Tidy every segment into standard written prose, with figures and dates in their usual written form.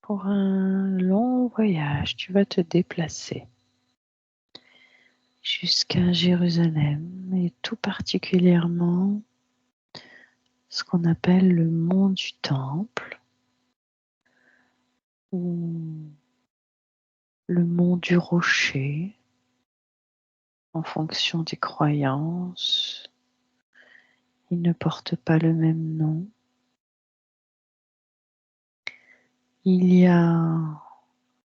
Pour un long voyage, tu vas te déplacer jusqu'à Jérusalem et tout particulièrement ce qu'on appelle le mont du Temple ou le mont du Rocher en fonction des croyances. Il ne porte pas le même nom. Il y a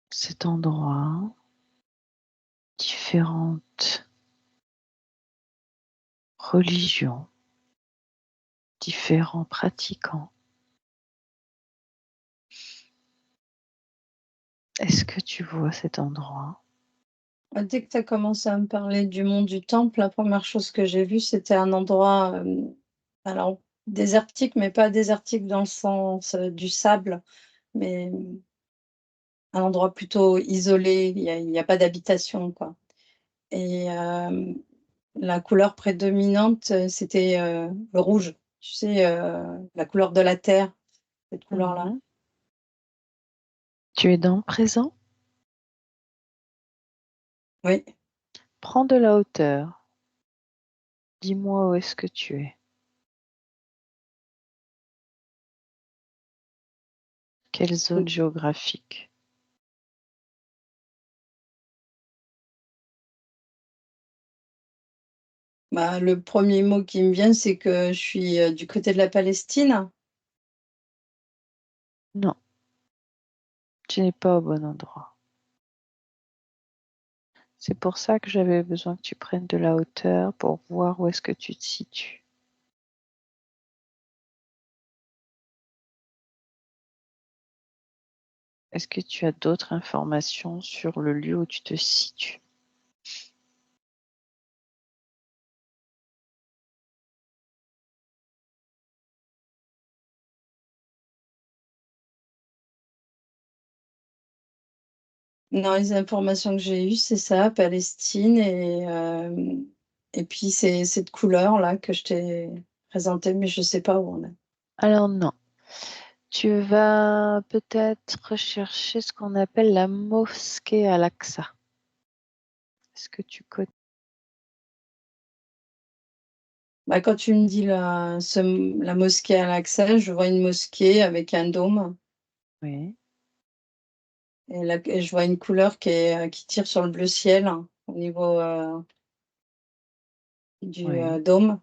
cet endroit différentes religions, différents pratiquants. Est-ce que tu vois cet endroit? Dès que tu as commencé à me parler du mont du Temple, la première chose que j'ai vue, c'était un endroit, alors désertique, mais pas désertique dans le sens, du sable, mais, un endroit plutôt isolé, il y a pas d'habitation, quoi et la couleur prédominante, c'était, le rouge. Tu sais, la couleur de la terre, cette couleur-là. Mhm. Tu es dans le présent? Oui. Prends de la hauteur. Dis-moi où est-ce que tu es. Quelle zone géographique? Bah, le premier mot qui me vient, c'est que je suis, du côté de la Palestine. Non, tu n'es pas au bon endroit. C'est pour ça que j'avais besoin que tu prennes de la hauteur pour voir où est-ce que tu te situes. Est-ce que tu as d'autres informations sur le lieu où tu te situes? Non, les informations que j'ai eues, c'est ça, Palestine et puis c'est cette couleur-là que je t'ai présentée, mais je sais pas où on est. Alors non, tu vas peut-être rechercher ce qu'on appelle la mosquée Al-Aqsa. Est-ce que tu connais? Bah, quand tu me dis la mosquée Al-Aqsa, je vois une mosquée avec un dôme Oui. et je vois une couleur qui tire sur le bleu ciel, hein, au niveau, du, Oui. dôme.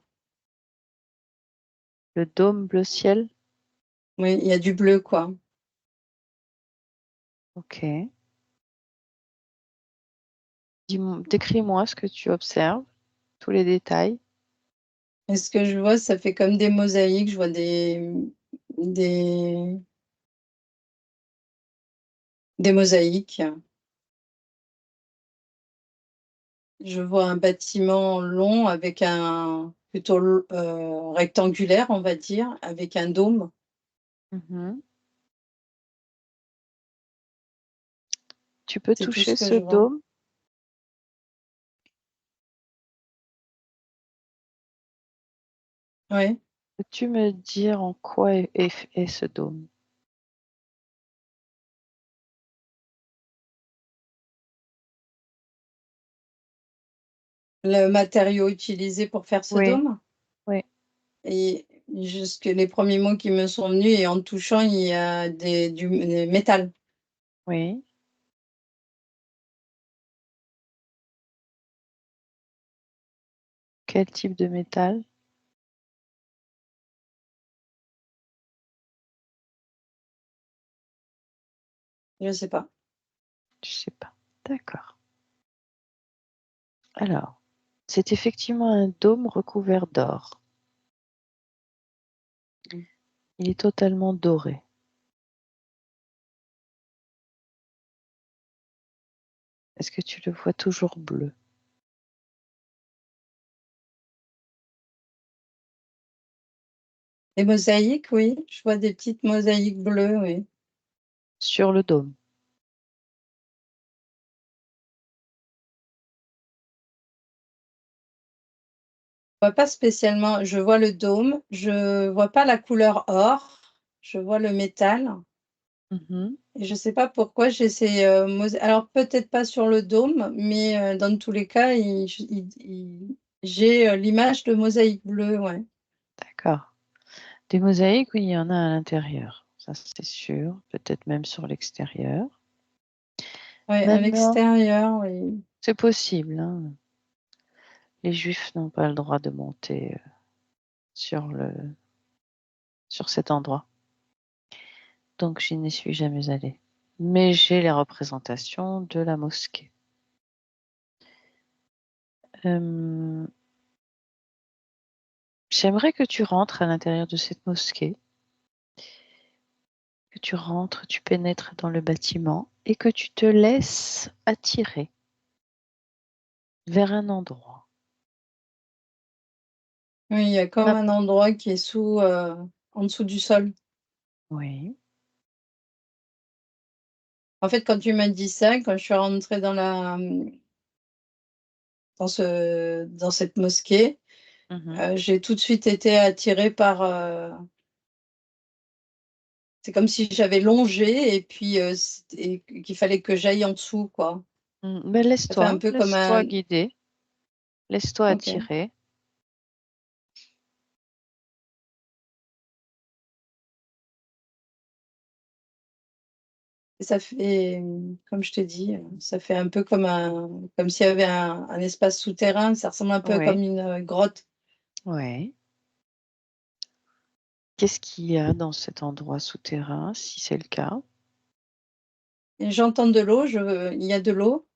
Le dôme bleu ciel? Oui, il y a du bleu, quoi. Ok. Décris-moi ce que tu observes, tous les détails. Et ce que je vois, ça fait comme des mosaïques, je vois des des mosaïques. Je vois un bâtiment long avec un plutôt rectangulaire, on va dire, avec un dôme. Mhm. Tu peux C'est tout ce toucher que ce je vois. dôme? Oui. Peux-tu me dire en quoi est ce dôme? Le matériau utilisé pour faire ce Oui, dôme oui, et jusque les premiers mots qui me sont venus et en touchant, il y a du métal. oui. Quel type de métal? Je sais pas. Je sais pas. D'accord. Alors, c'est effectivement un dôme recouvert d'or. Mmh. Il est totalement doré. Est-ce que tu le vois toujours bleu? Les mosaïques, oui, je vois des petites mosaïques bleues, oui. Sur le dôme. Je vois pas spécialement, je vois le dôme, je vois pas la couleur or, je vois le métal. Mhm. Et je sais pas pourquoi j'ai ces alors peut-être pas sur le dôme, mais dans tous les cas, j'ai l'image de mosaïque bleue, ouais. D'accord. Des mosaïques, oui, il y en a à l'intérieur. Ça, c'est sûr. Peut-être même sur l'extérieur. Ouais, à Maintenant, l'extérieur, oui. c'est possible, hein. Les Juifs n'ont pas le droit de monter sur sur cet endroit. Donc, je n'y suis jamais allée. Mais j'ai les représentations de la mosquée. J'aimerais que tu rentres à l'intérieur de cette mosquée, que tu rentres, tu pénètres dans le bâtiment et que tu te laisses attirer vers un endroit. Oui, il y a comme un endroit qui est en dessous du sol. Oui. En fait, quand tu m'as dit ça, quand je suis rentrée dans cette mosquée, Mhm. j'ai tout de suite été attirée par, c'est comme si j'avais longé et puis, et qu'il fallait que j'aille en dessous, quoi. Mais Ça fait un peu comme laisse-toi un guider, laisse-toi OK. attirer. Et ça fait, comme je t'ai dit, ça fait un peu comme s'il y avait un espace souterrain, ça ressemble un peu Oui, comme une, grotte. oui. Qu'est-ce qu'il y a dans cet endroit souterrain, si c'est le cas? Et j'entends de l'eau, il y a de l'eau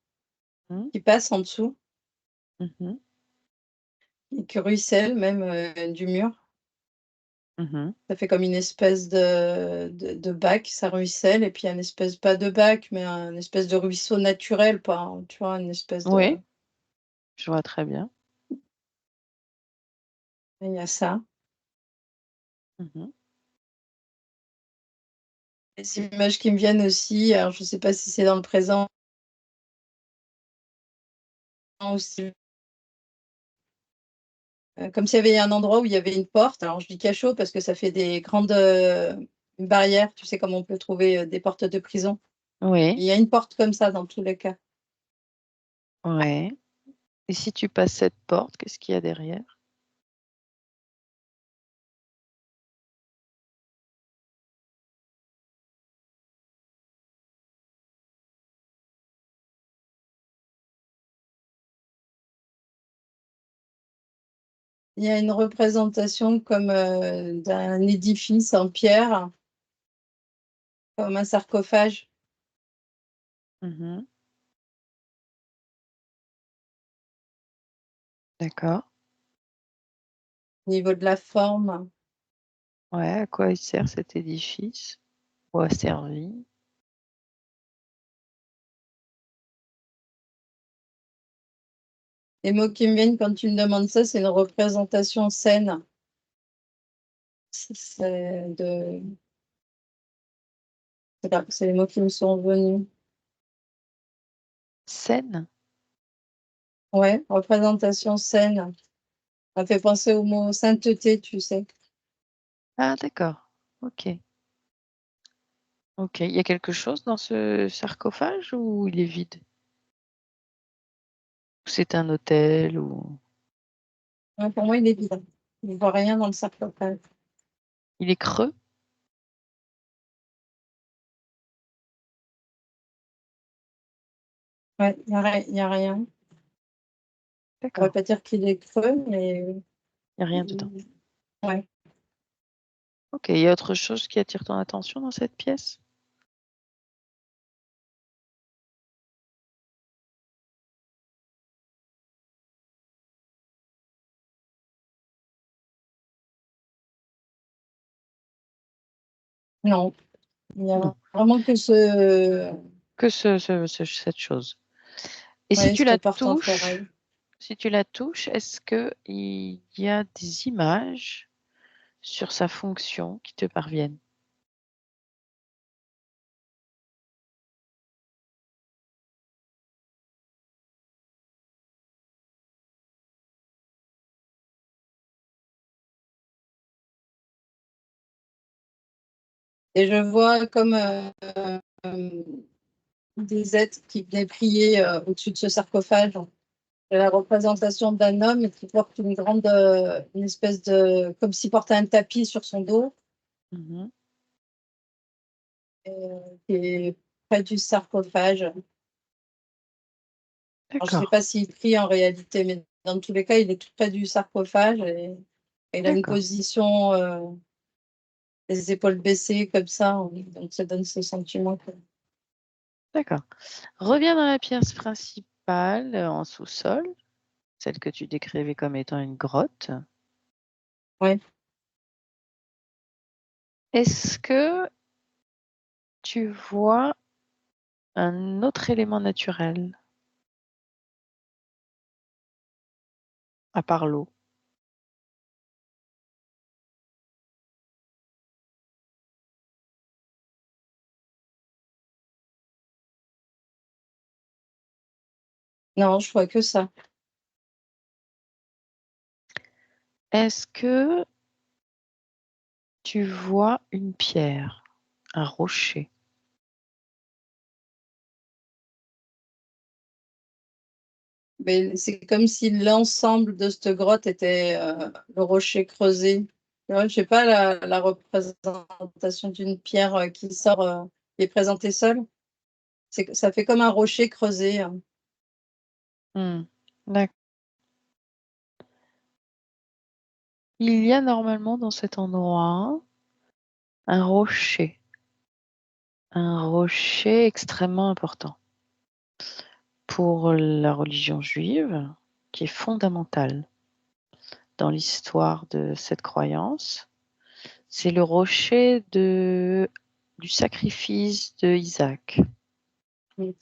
Mmh. qui passe en dessous Mmh. et qui ruisselle même, du mur. Mmh. Ça fait comme une espèce de bac, ça ruisselle et puis un espèce pas de bac, mais un espèce de ruisseau naturel, pas un tu vois? Une espèce de Oui, je vois très bien. il y a ça. Mmh. Les images qui me viennent aussi, alors je sais pas si c'est dans le présent aussi, comme s'il y avait un endroit où il y avait une porte. Alors je dis cachot parce que ça fait des grandes, barrières, tu sais comme on peut trouver, des portes de prison. Il Oui, y a une porte comme ça dans tous les cas. ouais. Et si tu passes cette porte, qu'est-ce qu'il y a derrière? Il y a une représentation comme, d'un édifice en pierre, comme un sarcophage. Mmh. D'accord. Au niveau de la forme. Ouais, à quoi il sert cet édifice? Ou a servi? Les mots qui me viennent quand tu me demandes ça, c'est une représentation saine. C'est de c'est les mots qui me sont venus. Scène? Ouais, représentation saine. Ça fait penser au mot sainteté, tu sais? Ah d'accord. OK. OK. Il y a quelque chose dans ce sarcophage ou il est vide? Ou c'est un autel ou Ouais, pour moi, il est vide. Je vois rien dans le sarcophage. il est creux? Ouais, il y a rien. On va D'accord. pas dire qu'il est creux, mais Il y a rien dedans. mmh, ouais. OK. Il y a autre chose qui attire ton attention dans cette pièce? Non, il y Non. a vraiment que Que cette chose. Et si ouais, tu la cette porte en touches ferraille. si tu la touches, est-ce qu'il y a des images sur sa fonction qui te parviennent? Et je vois comme des êtres qui venaient prier au-dessus de ce sarcophage. J'ai la représentation d'un homme qui porte une espèce de, comme s'il portait un tapis sur son dos, Mhm. qui est près du sarcophage. Alors, je ne sais D'accord, pas s'il prie en réalité, mais dans tous les cas, il est tout près du sarcophage et il a une d'accord, position, les épaules baissées comme ça, donc ça donne ce sentiment. d'accord. Reviens dans la pièce principale en sous-sol, celle que tu décrivais comme étant une grotte. Ouais. Est-ce que tu vois un autre élément naturel à part l'eau? Non, je vois que ça. Est-ce que tu vois une pierre, un rocher? Mais c'est comme si l'ensemble de cette grotte était le rocher creusé. Ouais, je sais pas, la représentation d'une pierre qui sort, qui est présentée seule. Ça fait comme un rocher creusé, hein. Hmm, d'accord. Il y a normalement dans cet endroit un rocher extrêmement important pour la religion juive, qui est fondamental dans l'histoire de cette croyance. C'est le rocher du sacrifice de Isaac. Oui.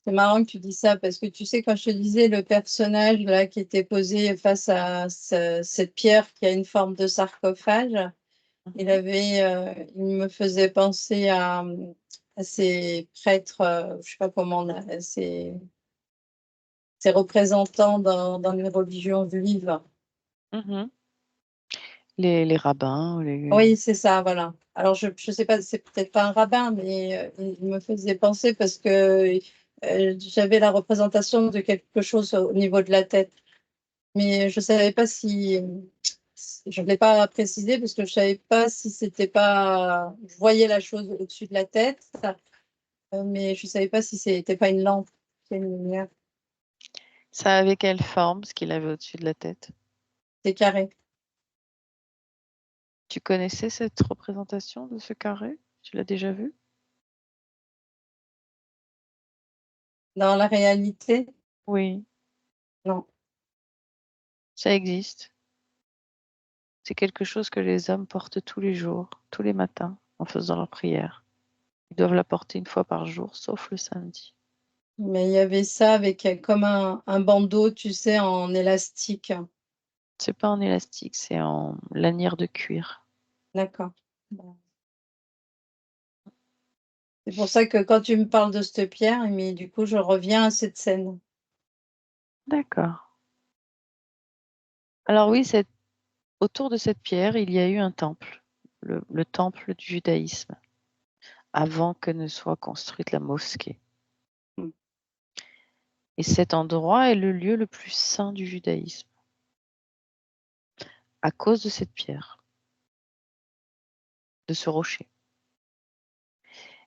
C'est marrant que tu dis ça parce que tu sais, quand je te disais le personnage là qui était posé face à cette pierre qui a une forme de sarcophage, Mhm, il me faisait penser à ces prêtres, je sais pas comment on a, ces représentants dans les religions juives. mhm. Les rabbins, Oui, c'est ça, voilà. Alors, je sais pas, c'est peut-être pas un rabbin, mais il me faisait penser parce que j'avais la représentation de quelque chose au niveau de la tête. Mais je savais pas si, je ne l'ai pas précisé parce que je savais pas si c'était pas, je voyais la chose au-dessus de la tête, mais je savais pas si c'était pas une lampe, c'est une lumière, ça avait quelle forme, ce qu'il avait au-dessus de la tête? c'est carré. Tu connaissais cette représentation de ce carré? Tu l'as déjà vu? Dans la réalité, Oui, non. ça existe. C'est quelque chose que les hommes portent tous les jours, tous les matins, en faisant leur prière. Ils doivent la porter une fois par jour, sauf le samedi. Mais il y avait ça avec comme un bandeau, tu sais, en élastique. C'est pas en élastique, c'est en lanière de cuir. D'accord. Bon. C'est pour ça que quand tu me parles de cette pierre, mais du coup, je reviens à cette scène. D'accord. Alors oui, autour de cette pierre, il y a eu un temple, le temple du judaïsme, avant que ne soit construite la mosquée. Mm. Et cet endroit est le lieu le plus saint du judaïsme, à cause de cette pierre, de ce rocher.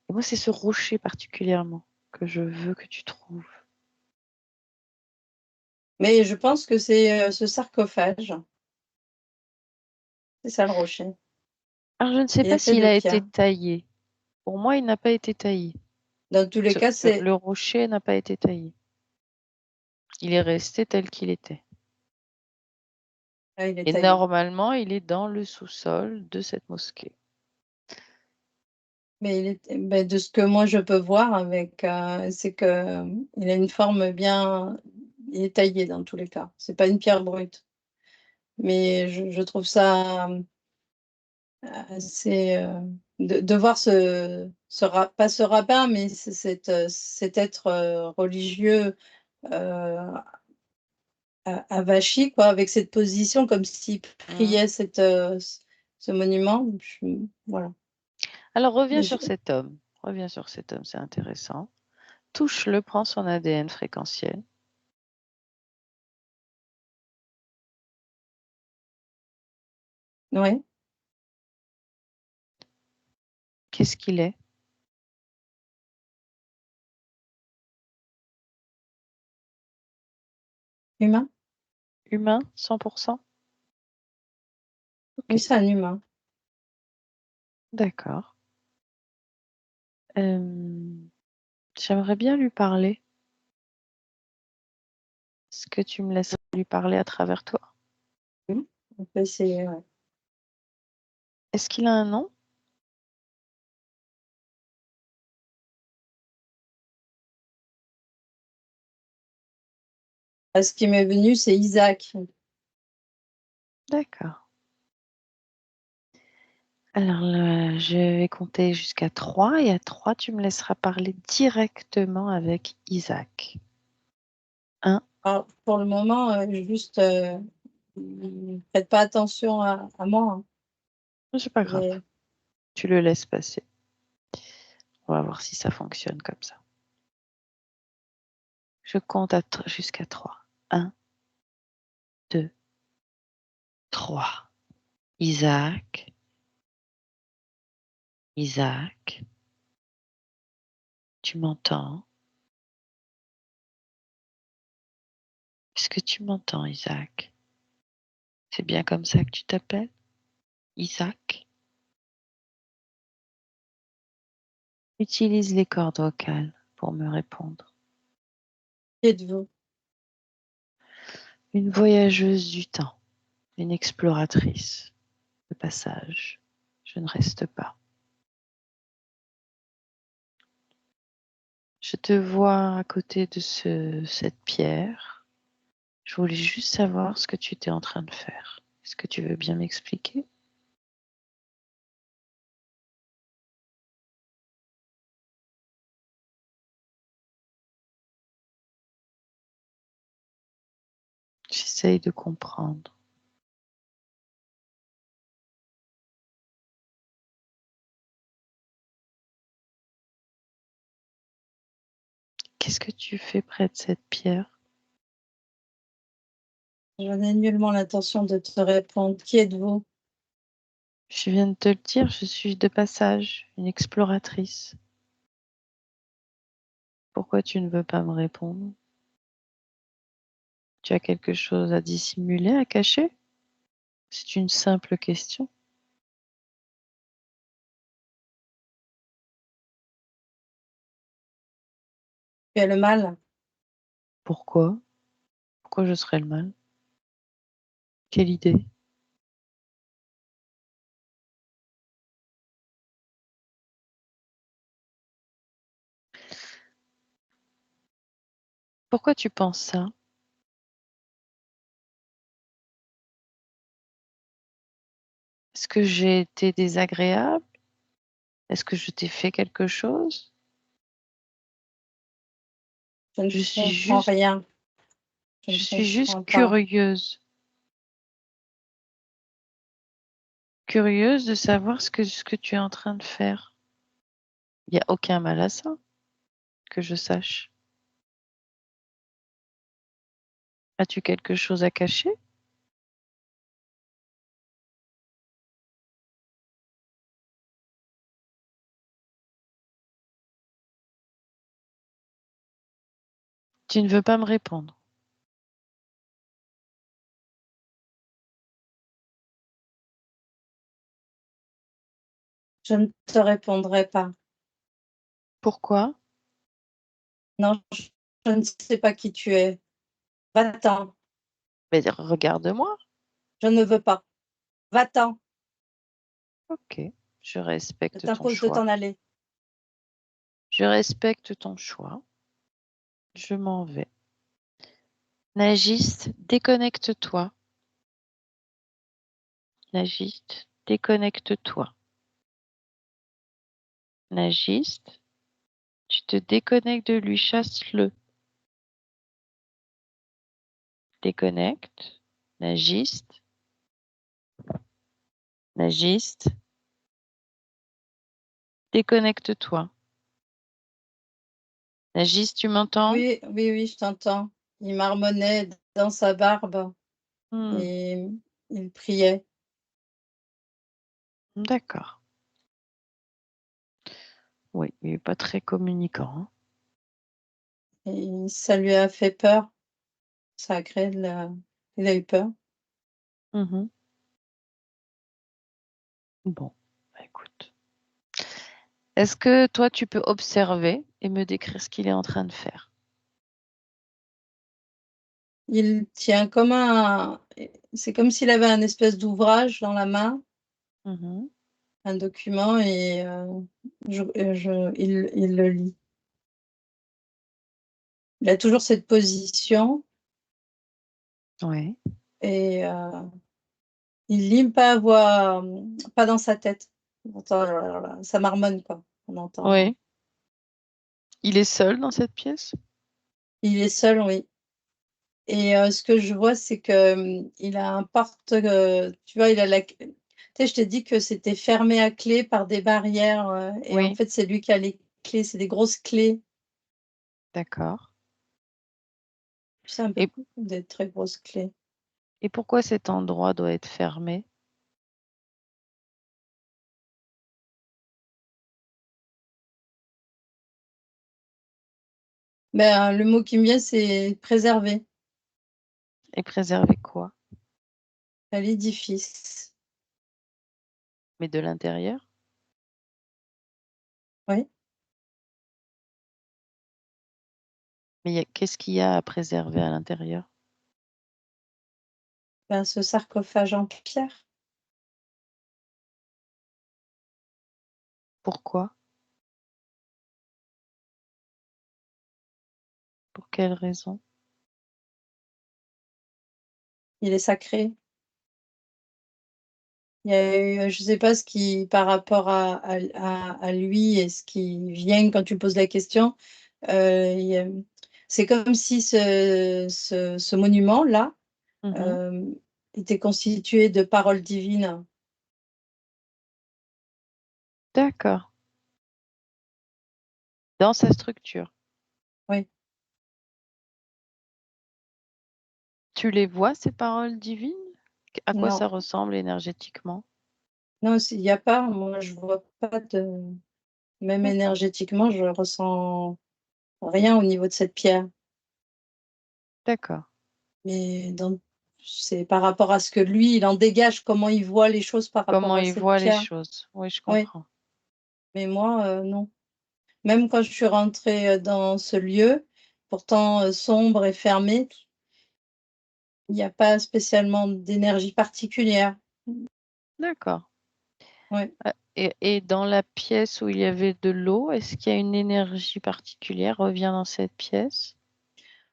Et moi, c'est ce rocher particulièrement que je veux que tu trouves. Mais je pense que c'est ce sarcophage. C'est ça le rocher. Alors, je ne sais Il est pas fait s'il de a été pierre. taillé. Pour moi, il n'a pas été taillé. Dans tous les cas, Le rocher n'a pas été taillé. Il est resté tel qu'il était. ah, il est Et taillé. normalement, il est dans le sous-sol de cette mosquée. Mais ben, de ce que moi je peux voir avec, c'est que il a une forme bien, il est taillé dans tous les cas. C'est pas une pierre brute. Mais je trouve ça assez, de voir pas ce rabbin, mais cet être religieux euh, avachi, quoi, avec cette position comme s'il Hmm. priait ce monument. Voilà. Alors reviens Mais sur cet homme. Reviens sur cet homme, c'est intéressant. Touche-le, prends son ADN fréquentiel. ouais, Qu'est-ce qu'il est? humain. Humain, 100%? Oui, OK, c'est un humain. d'accord. Hem, J'aimerais bien lui parler. Est-ce que tu me laisserais lui parler à travers toi? Mmh. On peut essayer, ouais. Est-ce qu'il a un nom? Ce qui m'est venu, c'est Isaac. D'accord. Alors là, je vais compter jusqu'à 3 et à 3, tu me laisseras parler directement avec Isaac. 1, Alors pour le moment, juste, faites pas attention à moi, hein. c'est pas Je grave, vais tu le laisses passer. On va voir si ça fonctionne comme ça. Je compte jusqu'à 3. 1, 2, 3. Isaac, Isaac, tu m'entends? Est-ce que tu m'entends, Isaac? C'est bien comme ça que tu t'appelles? Isaac? Utilise les cordes vocales pour me répondre. qui êtes-vous? Une voyageuse du temps, une exploratrice de passage. Je ne reste pas. Je te vois à côté de cette pierre. Je voulais juste savoir ce que tu étais en train de faire. Est-ce que tu veux bien m'expliquer? J'essaye de comprendre. Qu'est-ce que tu fais près de cette pierre? J'en ai nullement l'intention de te répondre. Qui êtes-vous? Je viens de te le dire, je suis de passage, une exploratrice. Pourquoi tu ne veux pas me répondre? Tu as quelque chose à dissimuler, à cacher? C'est une simple question. Tu es le mal? Pourquoi? Pourquoi je serais le mal? Quelle idée? Pourquoi tu penses ça? Est-ce que j'ai été désagréable? Est-ce que je t'ai fait quelque chose? Je ne Je suis comprends juste rien. Je je ne suis juste comprends pas. curieuse. Curieuse de savoir ce que tu es en train de faire. Il y a aucun mal à ça, que je sache. As-tu quelque chose à cacher? Tu ne veux pas me répondre. Je ne te répondrai pas. Pourquoi? Non, je ne sais pas qui tu es. Va-t'en. Mais regarde-moi. Je ne veux pas. Va-t'en. OK, je Je respecte ton t'impose de choix. t'en aller. Je respecte ton choix. Je m'en vais. Nagiste, déconnecte-toi. Nagiste, déconnecte-toi. Nagiste, tu te déconnectes de lui, chasse-le. Déconnecte. Nagiste, nagiste. Déconnecte-toi. Nagis, tu m'entends? Oui, oui, oui, je t'entends. Il marmonnait dans sa barbe Hmm, et il priait. d'accord. Oui, il n'est pas très communicant, hein. Et ça lui a fait peur. Ça a créé de la il a eu peur. Mhm. Bon, bah, écoute. Est-ce que toi, tu peux observer et me décrire ce qu'il est en train de faire? Il tient comme un c'est comme s'il avait un espèce d'ouvrage dans la main, Mhm. un document et il le lit. Il a toujours cette position Oui, et il lit pas à voix, pas dans sa tête. On entend ça marmonne quoi, on entend. oui. Il est seul dans cette pièce? Il est seul, oui et ce que je vois, c'est que, il a un porte, tu vois, il a la c tu sais, je t'ai dit que c'était fermé à clé par des barrières, et en Oui, fait, c'est lui qui a les clés, c'est des grosses clés. d'accord. Tu sais, un peu Et, des très grosses clés. et pourquoi cet endroit doit être fermé? Ben, le mot qui me vient, c'est préserver Et préserver quoi? à l'édifice. Mais de l'intérieur? Oui, Mais qu'est-ce qu'il y a à préserver à l'intérieur? ben, ce sarcophage en pierre. Pourquoi? Pour quelle raison? Il est sacré. Il y a eu, je sais pas ce qui par rapport à lui et ce qui vient quand tu poses la question, il y a c'est comme si ce monument-là, Mhm. hem, était constitué de paroles divines. D'accord. Dans sa structure. Oui. Tu les vois, ces paroles divines? À quoi Non, ça ressemble énergétiquement? non, s'il y a pas, moi je vois pas de même D'accord, énergétiquement, je ressens rien au niveau de cette pierre. d'accord. Mais dans c'est par rapport à ce que lui, il en dégage, comment il voit les choses par rapport Comment à il cette voit les pierre. choses? Oui, je Oui, comprends. mais moi, non. Même quand je suis rentrée, dans ce lieu, pourtant, sombre et fermé, il y a pas spécialement d'énergie particulière. D'accord. Ouais. Et dans la pièce où il y avait de l'eau, est-ce qu'il y a une énergie particulière revient dans cette pièce?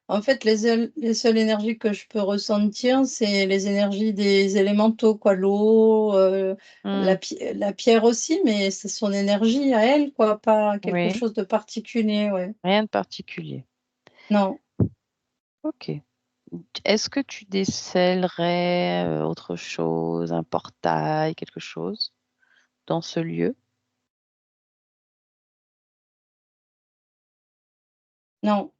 En fait, les seules énergies que je peux ressentir, c'est les énergies des élémentaux, quoi. L'eau, Hmm, la pierre aussi, mais c'est son énergie à elle, quoi, pas quelque oui, chose de particulier, ouais. rien de particulier. Non, Ok. Est-ce que tu décèlerais autre chose, un portail, quelque chose dans ce lieu? non.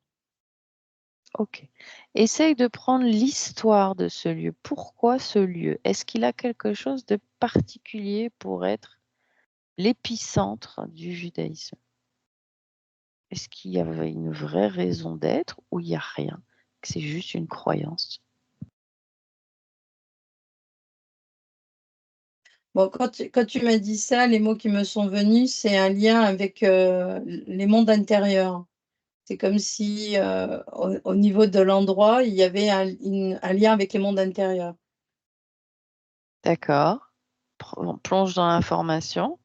Ok. Essaye de prendre l'histoire de ce lieu. Pourquoi ce lieu? Est-ce qu'il a quelque chose de particulier pour être l'épicentre du judaïsme? Est-ce qu'il y avait une vraie raison d'être ou il n'y a rien? Que c'est juste une croyance? Bon, quand tu m'as dit ça, les mots qui me sont venus, c'est un lien avec, les mondes intérieurs. C'est comme si, au niveau de l'endroit, il y avait un lien avec les mondes intérieurs. D'accord. Plonge dans l'information.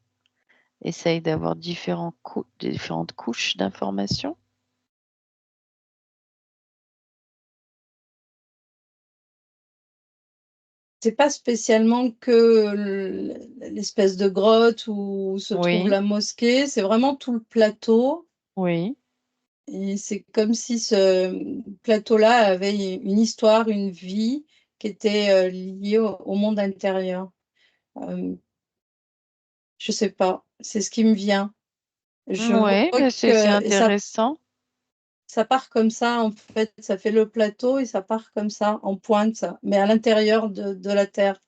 Essaye d'avoir différentes couches d'informations. C'est pas spécialement que l'espèce de grotte où se trouve Oui, la mosquée, c'est vraiment tout le plateau oui, et c'est comme si ce plateau-là avait une histoire, une vie qui était, liée au monde intérieur. Hem, je sais pas, c'est ce qui me vient. Je Ouais, vois mais c'est que et intéressant. ça part comme ça, en fait, ça fait le plateau et ça part comme ça, en pointe, mais à l'intérieur de la terre.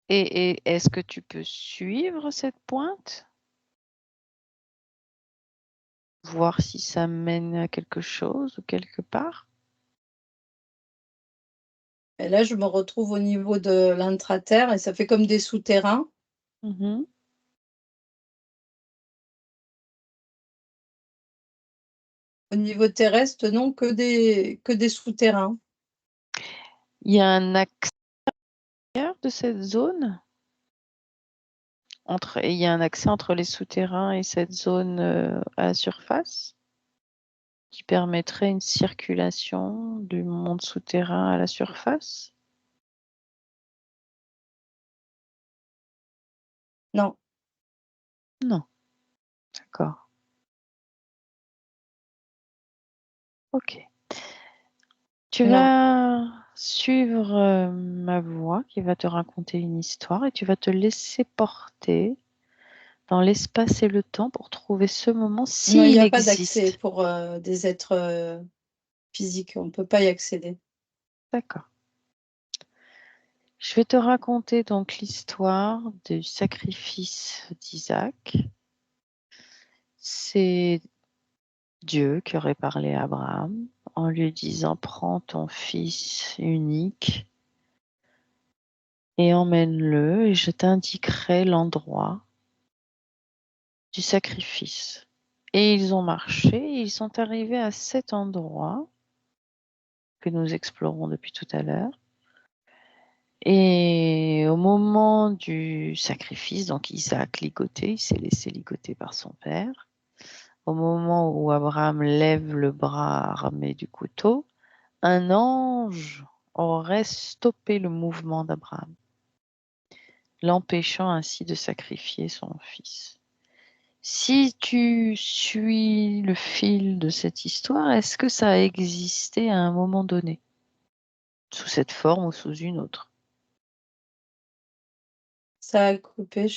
Et est-ce que tu peux suivre cette pointe? Voir si ça mène à quelque chose ou quelque part? Et là, je me retrouve au niveau de l'intra-terre et ça fait comme des souterrains. Mmh. Au niveau terrestre, non, que des souterrains. Il y a un accès de cette zone? Il y a un accès entre les souterrains et cette zone, à la surface? Qui permettrait une circulation du monde souterrain à la surface? Non, Non, d'accord. OK. Tu non. vas suivre, ma voix qui va te raconter une histoire et tu vas te laisser porter dans l'espace et le temps pour trouver ce moment Non, il y s'il a pas d'accès existe. pour, des êtres, physiques, on peut pas y accéder. D'accord. Je vais te raconter donc l'histoire du sacrifice d'Isaac. C'est Dieu qui aurait parlé à Abraham en lui disant: «Prends ton fils unique et emmène-le et je t'indiquerai l'endroit du sacrifice». Et ils ont marché et ils sont arrivés à cet endroit que nous explorons depuis tout à l'heure et au moment du sacrifice, donc Isaac ligoté, il s'est laissé ligoter par son père. Au moment où Abraham lève le bras armé du couteau, un ange aurait stoppé le mouvement d'Abraham, l'empêchant ainsi de sacrifier son fils. Si tu suis le fil de cette histoire, est-ce que ça a existé à un moment donné, sous cette forme ou sous une autre? Ça a coupé,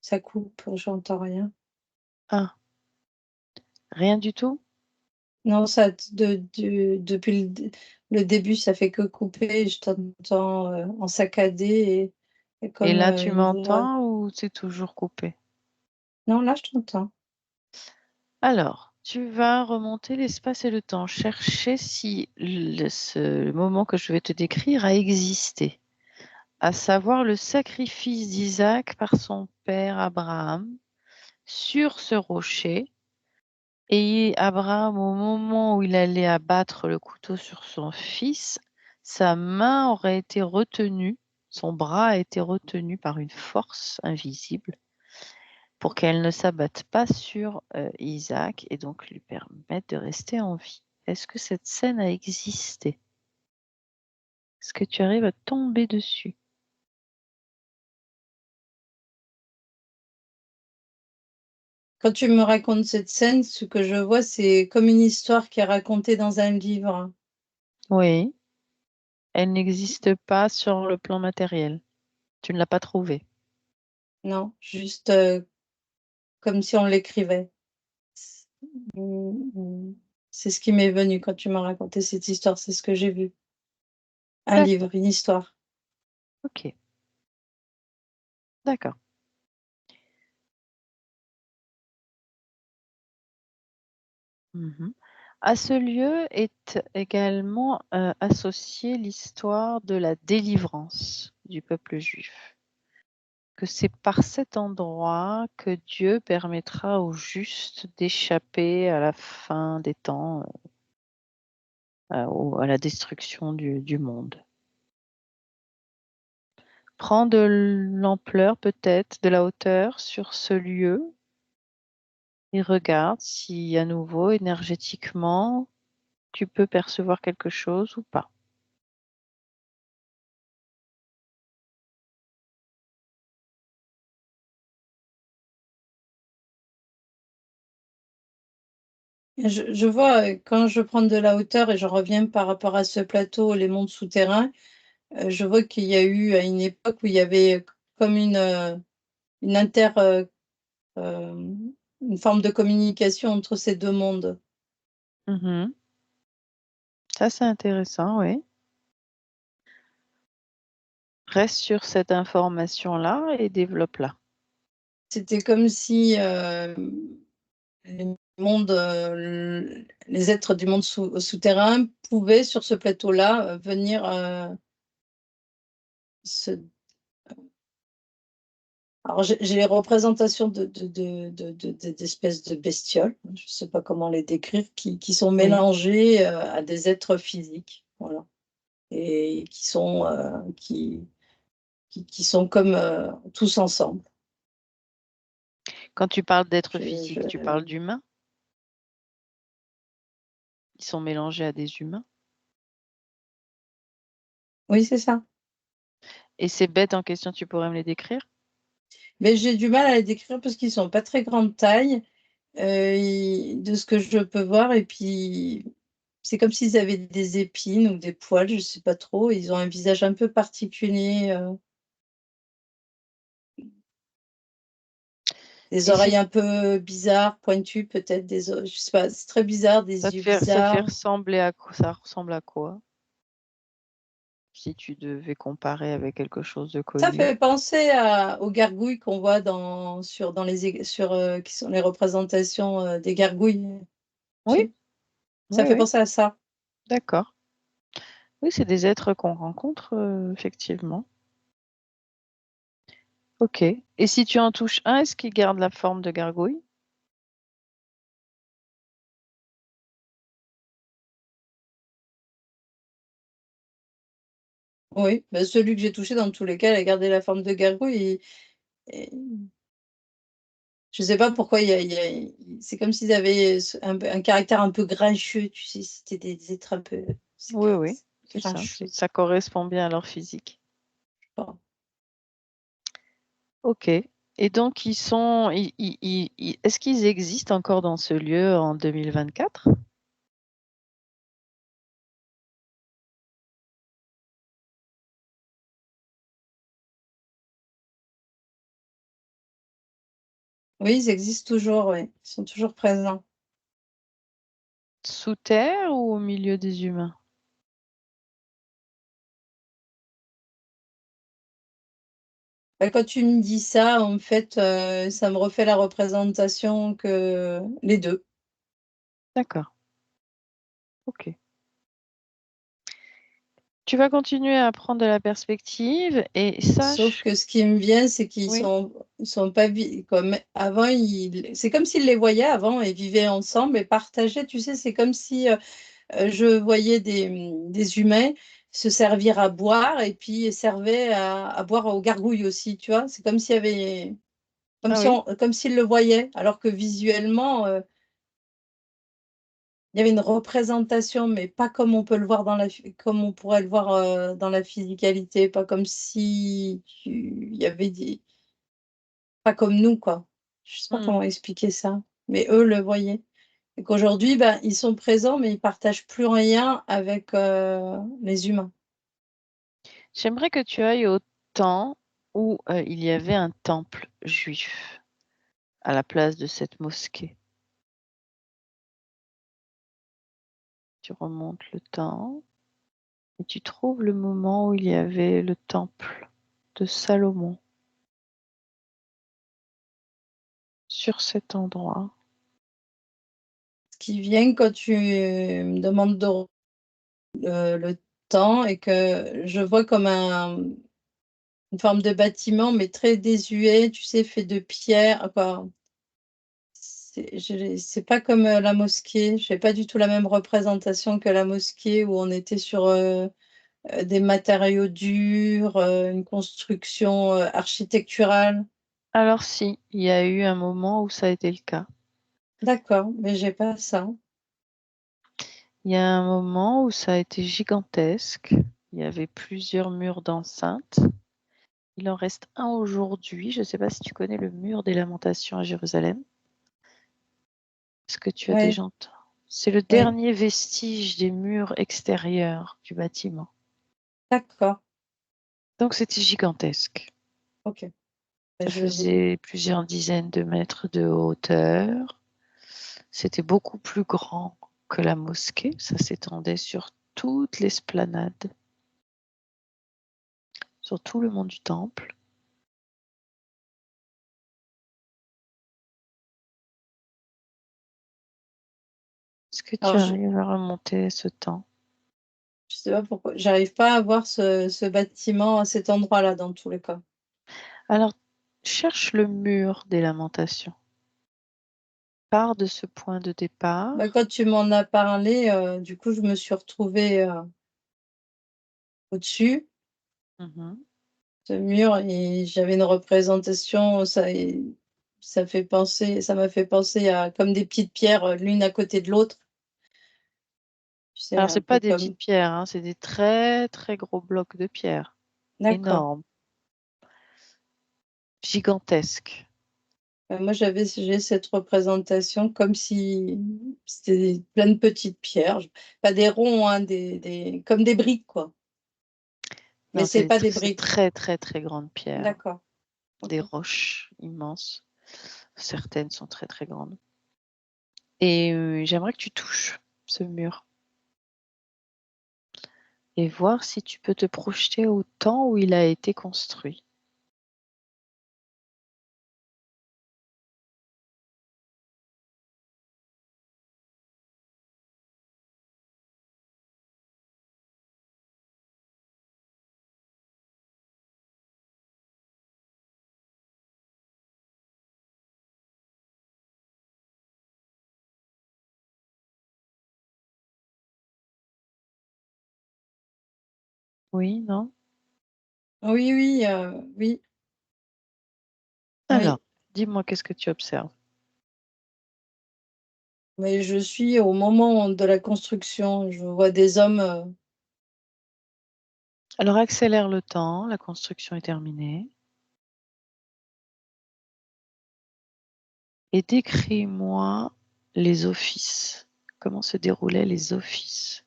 ça coupe, j'entends rien. Ah, rien du tout? Non, ça depuis le début, ça fait que couper, je t'entends, en saccadé et Et comme, là, tu une voix. m'entends ou c'est toujours coupé? Non, là, je t'entends. Alors, tu vas remonter l'espace et le temps, chercher si ce moment que je vais te décrire a existé. À savoir le sacrifice d'Isaac par son père Abraham sur ce rocher. Et Abraham, au moment où il allait abattre le couteau sur son fils, sa main aurait été retenue, son bras a été retenu par une force invisible pour qu'elle ne s'abatte pas sur Isaac et donc lui permette de rester en vie. Est-ce que cette scène a existé? Est-ce que tu arrives à tomber dessus? Quand tu me racontes cette scène, ce que je vois, c'est comme une histoire qui est racontée dans un livre. Oui, elle n'existe pas sur le plan matériel. Tu ne l'as pas trouvée. Non, juste, comme si on l'écrivait. C mmh, c'est ce qui m'est venu quand tu m'as raconté cette histoire, c'est ce que j'ai vu. Un D'accord, livre, une histoire. OK, d'accord. Mmh. À ce lieu est également, associée l'histoire de la délivrance du peuple juif. Que c'est par cet endroit que Dieu permettra aux justes d'échapper à la fin des temps, à la destruction du monde. Prends de l'ampleur peut-être, de la hauteur sur ce lieu et regarde si à nouveau énergétiquement, tu peux percevoir quelque chose ou pas. Je vois, quand je prends de la hauteur et je reviens par rapport à ce plateau, les mondes souterrains, je vois qu'il y a eu à une époque où il y avait, comme une une forme de communication entre ces 2 mondes. Mmh. Ça, c'est intéressant, oui. Reste sur cette information-là et développe-la. C'était comme si, les mondes, les êtres du monde souterrain pouvaient sur ce plateau-là, venir, se alors j'ai les représentations d'espèces de bestioles, je ne sais pas comment les décrire, qui sont Oui. mélangées, à des êtres physiques, voilà, et qui sont comme, tous ensemble. Quand tu parles d'êtres Je physiques, tu parles d'humains? Ils sont mélangés à des humains? Oui, c'est ça. Et ces bêtes en question, tu pourrais me les décrire? Mais j'ai du mal à les décrire parce qu'ils sont pas très grande taille, ils de ce que je peux voir, et puis c'est comme s'ils avaient des épines ou des poils, je sais pas trop. Ils ont un visage un peu particulier, des Et c'est oreilles un peu bizarres, pointues peut-être, des o je sais pas, c'est très bizarre, des yeux ça fait bizarres. ressembler à quoi, ça ressemble à quoi? Si tu devais comparer avec quelque chose de Ça connu? fait penser aux gargouilles qu'on voit dans les qui sont les représentations, des gargouilles, tu Oui, sais? Ça oui, fait oui, penser à ça. d'accord. Oui, c'est des êtres qu'on rencontre, effectivement. OK. Et si tu en touches un, est-ce qu'il garde la forme de gargouille? Oui, bah, celui que j'ai touché dans tous les cas, il a gardé la forme de gargouille, et je sais pas pourquoi c'est comme s'ils avaient un caractère un peu grincheux, tu sais? C'était des êtres un peu Oui, oui, c'est ça, grincheux, ça correspond bien à leur physique. je sais pas. OK. Et donc est-ce qu'ils existent encore dans ce lieu en 2024? Oui, ils existent toujours, oui, ils sont toujours présents. Sous terre ou au milieu des humains? Bah, quand tu me dis ça, en fait, ça me refait la représentation que les 2. D'accord, OK. Tu vas continuer à prendre de la perspective et Sauf sache que ce qui me vient, c'est oui, ils sont pas comme avant, c'est comme s'ils les voyaient avant et vivaient ensemble et partageaient, tu sais? C'est comme si, je voyais des humains se servir à boire et puis servaient à boire aux gargouilles aussi, tu vois? C'est comme s'il y avait ah oui, comme s'ils le voyaient, alors que visuellement, il y avait une représentation, mais pas comme on peut le voir comme on pourrait le voir, dans la physicalité, pas comme si il y avait des pas comme nous, quoi. Je sais pas mmh. comment expliquer ça, mais eux le voyaient, et qu'aujourd'hui, ben, ils sont présents, mais ils partagent plus rien avec, les humains. J'aimerais que tu ailles au temps où, il y avait un temple juif à la place de cette mosquée. Tu remontes le temps et tu trouves le moment où il y avait le temple de Salomon sur cet endroit. Ce qui vient quand tu me demandes le temps, et que je vois comme une forme de bâtiment, mais très désuet, tu sais, fait de pierre, enfin, c'est pas comme, la mosquée. J'ai pas du tout la même représentation que la mosquée où on était sur, des matériaux durs, une construction, architecturale. Alors si, il y a eu un moment où ça a été le cas. D'accord, mais j'ai pas ça. Il y a un moment où ça a été gigantesque. Il y avait plusieurs murs d'enceinte. Il en reste un aujourd'hui. Je ne sais pas si tu connais le mur des Lamentations à Jérusalem. Est-ce que tu as Ouais, déjà entendu? C'est le oui, dernier vestige des murs extérieurs du bâtiment. d'accord, Donc c'était gigantesque. OK. Ça Je faisait plusieurs dizaines de mètres de hauteur. C'était beaucoup plus grand que la mosquée. Ça s'étendait sur toute l'esplanade, sur tout le mont du Temple. Est-ce que tu alors arrives à remonter ce temps? je sais pas pourquoi, j'arrive pas à voir ce bâtiment à cet endroit-là, dans tous les cas. Alors, cherche le mur des Lamentations. Pars de ce point de Bah, départ. quand tu m'en as parlé, du coup, je me suis retrouvée, au-dessus, Mmh. ce mur, et j'avais une représentation, ça m'a fait penser à comme des petites pierres, l'une à côté de l'autre. Tu sais, Alors un c'est peu pas des comme petites pierres, hein, c'est des très, très gros blocs de pierre, d'accord. énormes, gigantesques. Moi, j'ai cette représentation comme si c'était plein de petites pierres, pas des ronds, hein, des comme des briques, quoi, mais Non, c'est pas des c'est briques. très, très, très grandes pierres, D'accord, des OK. roches immenses. Certaines sont très, très grandes et j'aimerais que tu touches ce mur et voir si tu peux te projeter au temps où il a été construit. Oui, non? Oui, oui, oui, Alors, oui, dis-moi qu'est-ce que tu observes? mais je suis au moment de la construction. Je vois des hommes, Alors accélère le temps, la construction est terminée et décris-moi les offices. Comment se déroulaient les offices?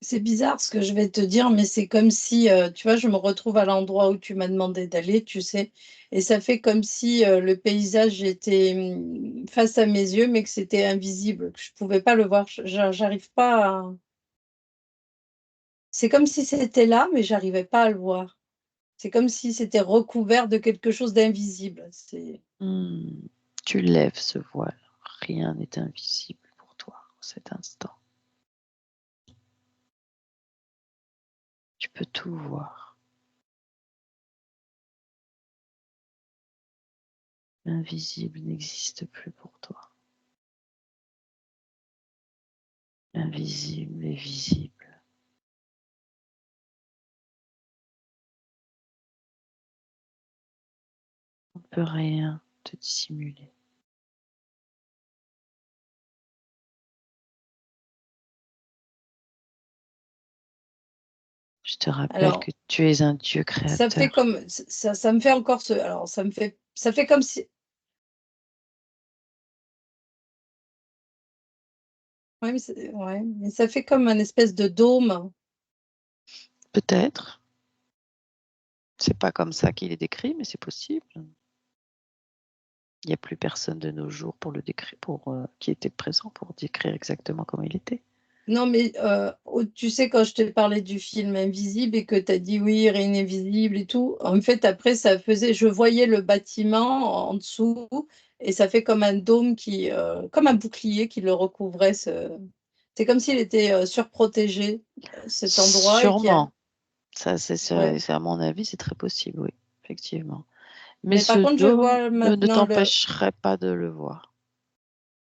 c'est bizarre ce que je vais te dire, mais c'est comme si, tu vois, je me retrouve à l'endroit où tu m'as demandé d'aller, tu sais? Et ça fait comme si, le paysage était, face à mes yeux, mais que c'était invisible, que je pouvais pas le voir. J'arrive pas à c'est comme si c'était là, mais j'arrivais pas à le voir. C'est comme si c'était recouvert de quelque chose d'invisible. C'est Mmh. Tu lèves ce voile. Rien n'est invisible pour toi en cet instant. Tu peux tout voir. L'invisible n'existe plus pour toi. L'invisible est visible. On ne peut rien te dissimuler. Je te rappelle alors que tu es un Dieu ça fait créateur. comme ça me fait encore ça fait comme si ouais, mais ça fait comme un espèce de dôme. Peut-être, c'est pas comme ça qu'il est décrit, mais c'est possible. Il n'y a plus personne de nos jours pour le décrire, qui était présent pour décrire exactement comment il était. Non, mais tu sais, quand je te parlais du film Invisible et que tu as dit: «Oui, rien n'est visible» et tout, en fait, après, ça faisait je voyais le bâtiment en dessous et ça fait comme un dôme comme un bouclier qui le recouvrait, c'est comme s'il était, surprotégé, cet endroit et qu'il y a Sûrement, ça ouais. c'est à mon avis, c'est très possible, oui, effectivement. Mais Mais par ce contre, je dôme vois ne maintenant t'empêcherait pas de le voir.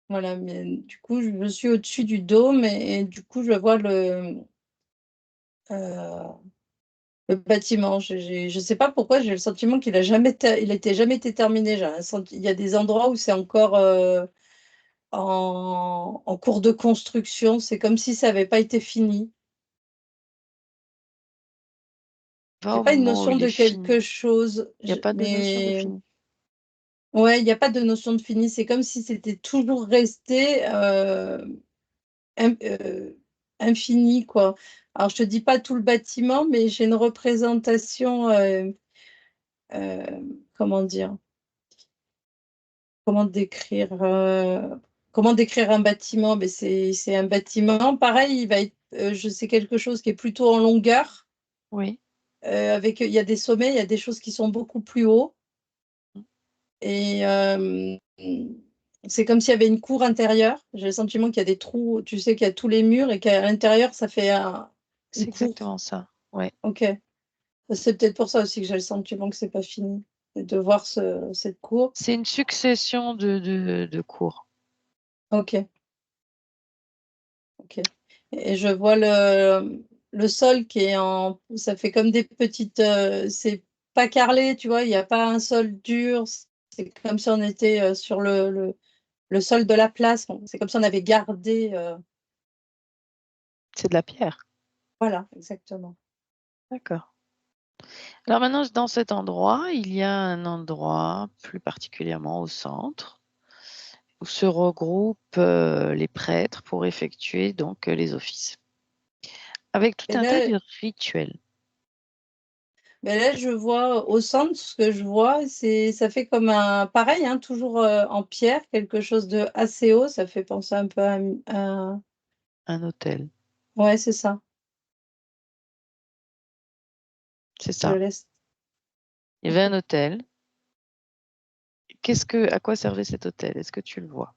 voilà, mais du coup, je suis au-dessus du dôme et du coup, je vois heu le bâtiment. Je sais pas pourquoi j'ai le sentiment il était jamais été terminé. J'ai un senti il y a des endroits où c'est encore, en cours de construction. C'est comme si ça avait pas été fini. Va J'ai au pas une moment où notion il est de quelque fini. chose, Il y a pas de notion de mais fini. ouais, il y a pas de notion de fini. C'est comme si c'était toujours resté, im infini, quoi. Alors, je te dis pas tout le bâtiment, mais j'ai une représentation, comment dire? Comment décrire, comment décrire un bâtiment? Ben c'est un bâtiment, pareil, il va être, je sais quelque chose qui est plutôt en longueur, Oui. avec il y a des sommets, il y a des choses qui sont beaucoup plus hauts Mmh. et c'est comme s'il y avait une cour intérieure. J'ai le sentiment qu'il y a des trous, tu sais qu'il y a tous les murs et qu'à l'intérieur ça fait une C'est cour. exactement ça. Ouais. OK. C'est peut-être pour ça aussi que j'ai le sentiment que c'est pas fini, de voir cette cour. C'est une succession de cours. OK. OK, et je vois le sol qui est en, ça fait comme des petites, c'est pas carrelé, tu vois? Il y a pas un sol dur, c'est comme si on était, sur le sol de la place. C'est comme si on avait gardé, C'est de la pierre. voilà, exactement. D'accord. Alors maintenant, dans cet endroit, il y a un endroit plus particulièrement au centre où se regroupent, les prêtres pour effectuer donc, les offices. Avec tout Et un tas là, de rituels. je vois au centre, ce que je vois, c'est ça fait comme un pareil, hein, toujours, en pierre, quelque chose de assez haut, ça fait penser un peu à Un autel, ouais, c'est ça, c'est je ça. laisse, Il y avait un OK. autel. À quoi servait cet autel? Est-ce que tu le vois?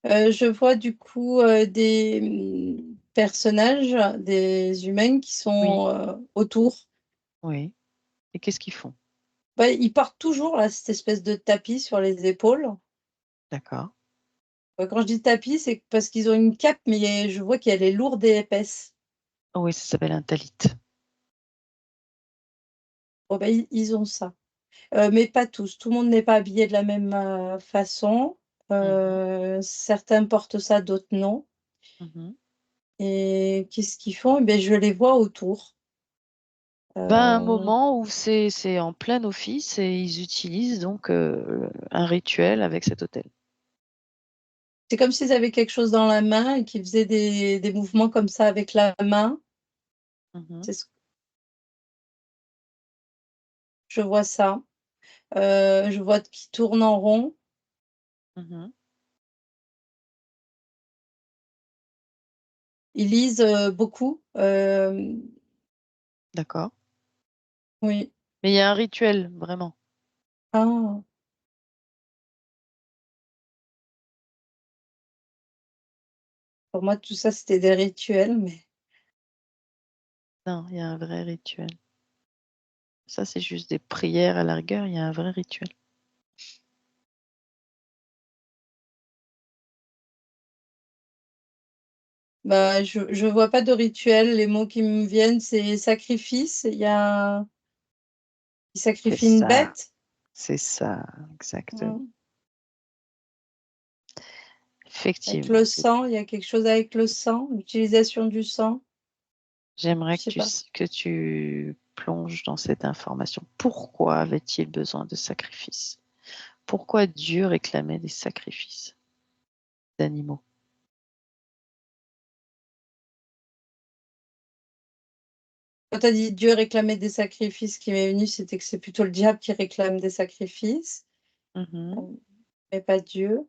Je vois du coup, des, personnages, des humains qui Oui, sont, autour. oui. Et qu'est-ce qu'ils font? Bah, ils portent toujours là cette espèce de tapis sur les épaules. D'accord. Quand je dis tapis, c'est parce qu'ils ont une cape, mais je vois qu'elle est lourde et épaisse. Oui, ça s'appelle un talit. Bon, bah, ils ont ça, mais pas tous. Tout le monde n'est pas habillé de la même, façon. Mmh. Certains portent ça, d'autres non, Mmh. et qu'est-ce qu'ils font? Eh beh, je les vois autour. Ben, un Heu moment où c'est en plein office et ils utilisent donc, un rituel avec cet autel. C'est comme s'ils avaient quelque chose dans la main et qu'ils faisaient des mouvements comme ça avec la main. Mmh. C'est ce Je vois ça. Je vois qu'ils tournent en rond. Mmh. Ils lisent, beaucoup. D'accord. Oui. Mais il y a un rituel, vraiment. Ah! Pour moi, tout ça, c'était des rituels, mais Non, il y a un vrai rituel. Ça, c'est juste des prières à la rigueur, il y a un vrai rituel. bah, je vois pas de rituel. Les mots qui me viennent, c'est sacrifice. Ils C'est sacrifient une ça, bête. c'est ça, exactement. Mmh. Avec Effectivement, le c'est sang, il y a quelque chose avec le sang, l'utilisation du sang. j'aimerais Je sais pas. que tu plonges dans cette information. Pourquoi avait-il besoin de sacrifices? Pourquoi Dieu réclamait des sacrifices d'animaux? Quand tu as dit Dieu réclamait des sacrifices, ce qui m'est venu, c'était que c'est plutôt le diable qui réclame des sacrifices, Mmh. mais pas Dieu.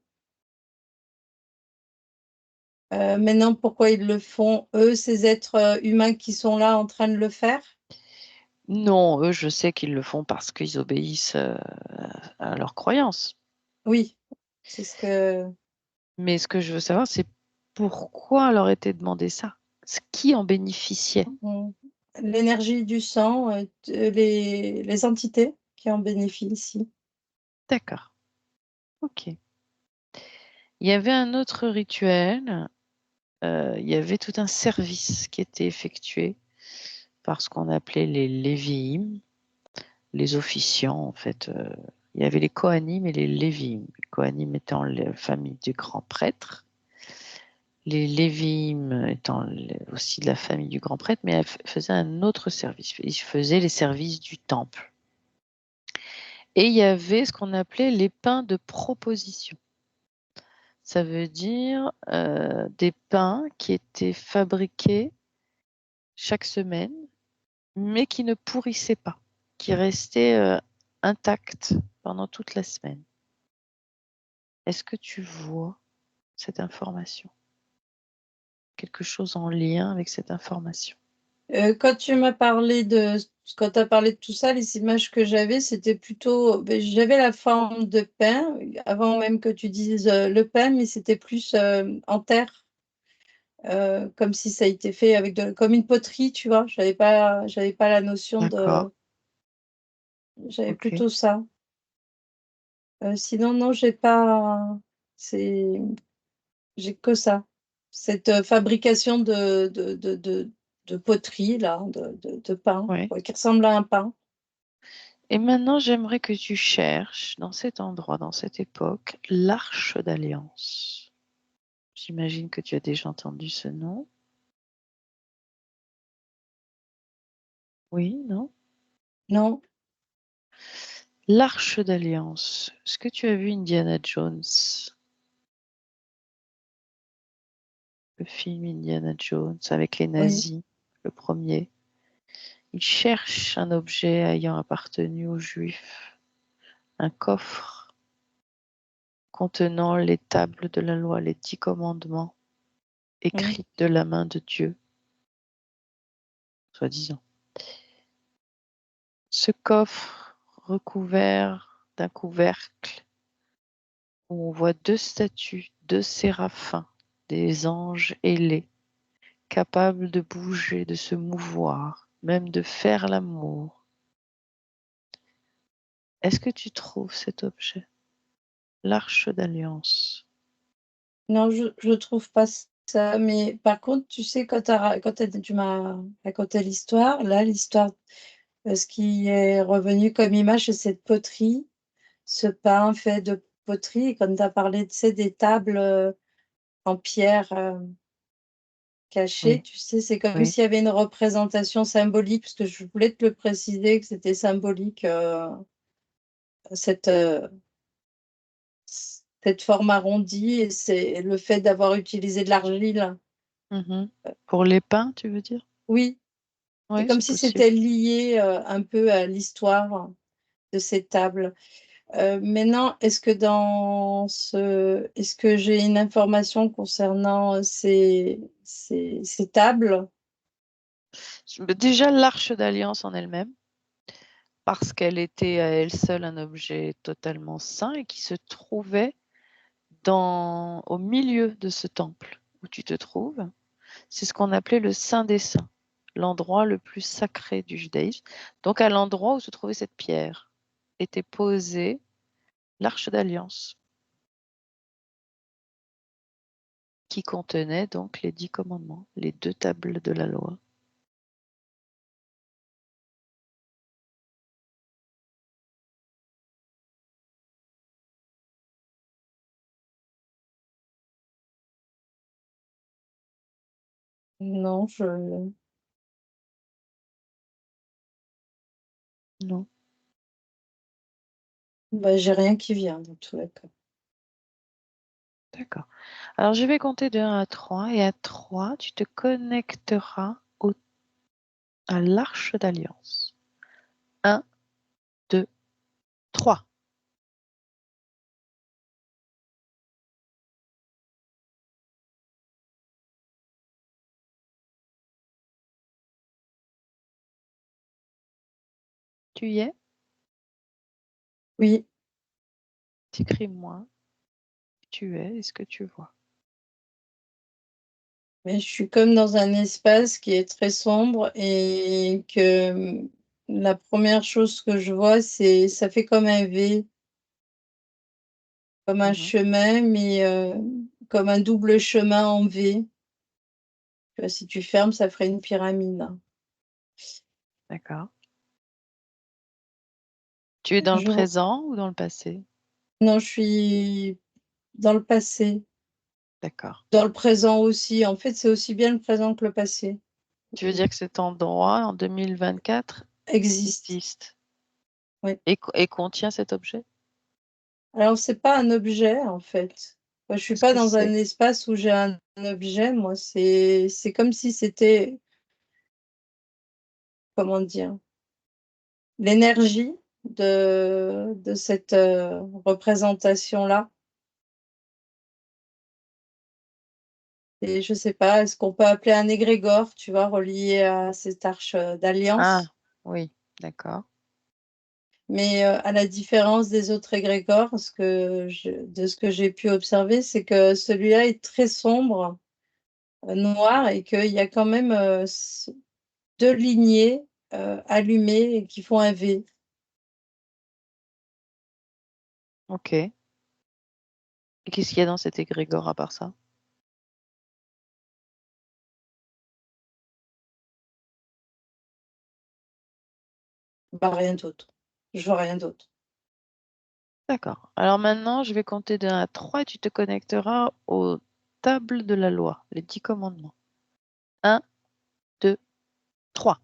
Maintenant, pourquoi ils le font, eux, ces êtres, humains qui sont là en train de le faire? Non, eux, je sais qu'ils le font parce qu'ils obéissent, à leurs croyances. Oui, c'est ce que Mais ce que je veux savoir, c'est pourquoi leur était demandé ça? Qui en bénéficiait? mmh, l'énergie du sang, t les entités qui en bénéficient. D'accord, OK. Il y avait un autre rituel, il y avait tout un service qui était effectué par ce qu'on appelait les léviim, les officiants en fait, il y avait les kohanim et les léviim. Les kohanim étant la famille du grand prêtre, les léviim étant aussi de la famille du grand prêtre, mais elles faisaient un autre service. Ils faisaient les services du temple et il y avait ce qu'on appelait les pains de proposition. Ça veut dire des pains qui étaient fabriqués chaque semaine, mais qui ne pourrissaient pas, qui restaient intacts pendant toute la semaine. Est-ce que tu vois cette information? Quelque chose en lien avec cette information? Quand tu m'as parlé quand tu as parlé de tout ça, les images que j'avais, c'était plutôt j'avais la forme de pain, avant même que tu dises, le pain, mais c'était plus, en terre, comme si ça a été fait avec comme une poterie, tu vois? J'avais pas la notion D'accord, j'avais OK. plutôt ça. Sinon non, c'est j'ai que ça. Cette, fabrication de poterie là, de pain, Ouais. ouais, qui ressemble à un pain. Et maintenant, j'aimerais que tu cherches dans cet endroit, dans cette époque, l'Arche d'Alliance. J'imagine que tu as déjà entendu ce nom. Oui, non? Non? L'Arche d'Alliance. Est-ce que tu as vu Indiana Jones? Le film Indiana Jones avec les Oui, nazis, le premier. Il cherche un objet ayant appartenu aux Juifs, un coffre contenant les tables de la loi, les 10 commandements, oui, écrites de la main de Dieu, soi-disant. Ce coffre recouvert d'un couvercle où on voit 2 statues, 2 séraphins, des anges ailés, capables de bouger, de se mouvoir, même de faire l'amour. Est-ce que tu trouves cet objet? L'Arche d'Alliance. non, je trouve pas ça, mais par contre, tu sais, tu m'as raconté l'histoire, là, ce qui est revenu comme image, c'est cette poterie, ce pain fait de poterie, et quand tu as parlé, tu sais, des tables, en pierre, cachées, Oui, tu sais, c'est comme oui. s'il y avait une représentation symbolique, parce que je voulais te le préciser que c'était symbolique, cette, cette forme arrondie, et c'est le fait d'avoir utilisé de l'argile. Mmh. Pour les pains, tu veux dire? Oui, c'est Oui, comme c'est si possible. c'était lié, un peu à l'histoire de ces tables. Maintenant, est-ce que j'ai une information concernant, ces tables? Déjà l'Arche d'Alliance en elle-même, parce qu'elle était à elle seule un objet totalement saint et qui se trouvait au milieu de ce temple où tu te trouves. C'est ce qu'on appelait le Saint des Saints, l'endroit le plus sacré du judaïsme. Donc à l'endroit où se trouvait cette pierre était posée l'Arche d'Alliance, qui contenait donc les 10 commandements, les 2 tables de la loi. Non, Non? bah, j'ai rien qui vient dans tous les cas. D'accord. Alors je vais compter de 1 à 3 et à 3, tu te connecteras à l'Arche d'Alliance. 1, 2, 3. Tu y es? Oui, Décris-moi qui tu es et ce que tu vois. mais je suis comme dans un espace qui est très sombre, et que, la première chose que je vois, ça fait comme un V, comme un Mmh. chemin, mais, comme un double chemin en V. Tu vois, si tu fermes, ça ferait une pyramide. D'accord. Tu es dans le Je présent ou dans le passé? Non, je suis dans le passé, D'accord. dans le présent aussi. En fait, c'est aussi bien le présent que le passé. Tu veux dire que cet endroit en 2024 Existe, existe oui. et contient cet objet? Alors c'est pas un objet, en fait. Enfin, je suis Qu'est-ce pas que dans un c'est? espace où j'ai un objet, moi, c'est comme si c'était, comment dire, l'énergie de cette, représentation-là. Et je sais pas, est-ce qu'on peut appeler un égrégore, tu vois, relié à cette arche, Ah, d'alliance? oui, d'accord. Mais, à la différence des autres égrégores, de ce que j'ai pu observer, c'est que celui-là est très sombre, noir et qu'il y a quand même, 2 lignées, allumées et qui font un V. OK. Et qu'est-ce qu'il y a dans cet égrégore à part ça? Bah, rien d'autre. Je vois rien d'autre. D'accord. Alors maintenant, je vais compter de 1 à 3 et tu te connecteras aux tables de la loi, les 10 commandements. 1, 2, 3.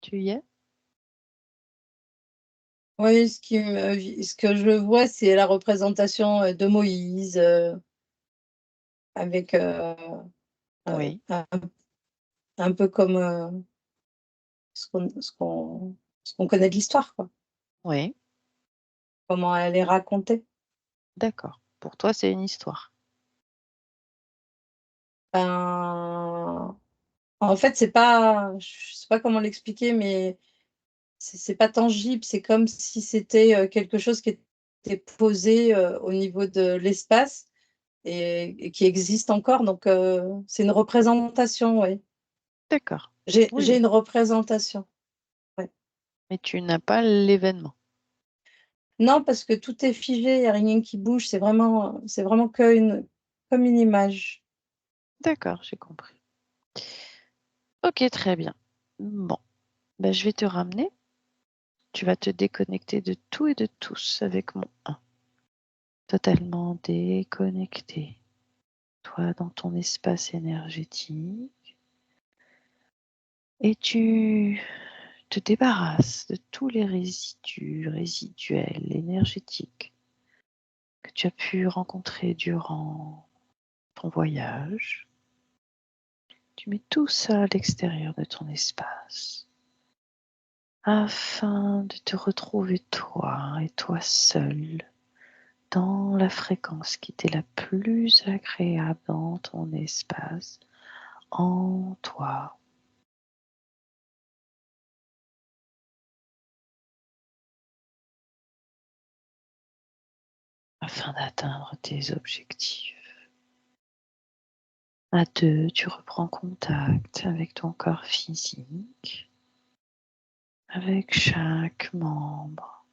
Tu y es? Oui, ce que je vois, c'est la représentation, de Moïse, avec, Oui, un peu comme, ce qu'on connaît de l'histoire, quoi. oui, Comment elle est racontée. d'accord. Pour toi, c'est une histoire. Ben, en fait, c'est pas je sais pas comment l'expliquer, mais c'est pas tangible. C'est comme si c'était, quelque chose qui était posé, au niveau de l'espace et qui existe encore, donc c'est une représentation, oui. D'accord. J'ai Oui, une représentation, ouais. mais tu n'as pas l'événement. Non, parce que tout est figé, il y a rien qui bouge, c'est vraiment comme une image. D'accord, j'ai compris. OK, très bien. Bon, ben, je vais te ramener. Tu vas te déconnecter de tout et de tous avec mon 1. Totalement déconnecté. Toi dans ton espace énergétique. Et tu te débarrasses de tous les résidus résiduels énergétiques que tu as pu rencontrer durant ton voyage. Tu mets tout ça à l'extérieur de ton espace afin de te retrouver toi et toi seul dans la fréquence qui t'est la plus agréable dans ton espace, en toi, afin d'atteindre tes objectifs. À deux, tu reprends contact avec ton corps physique, avec chaque membre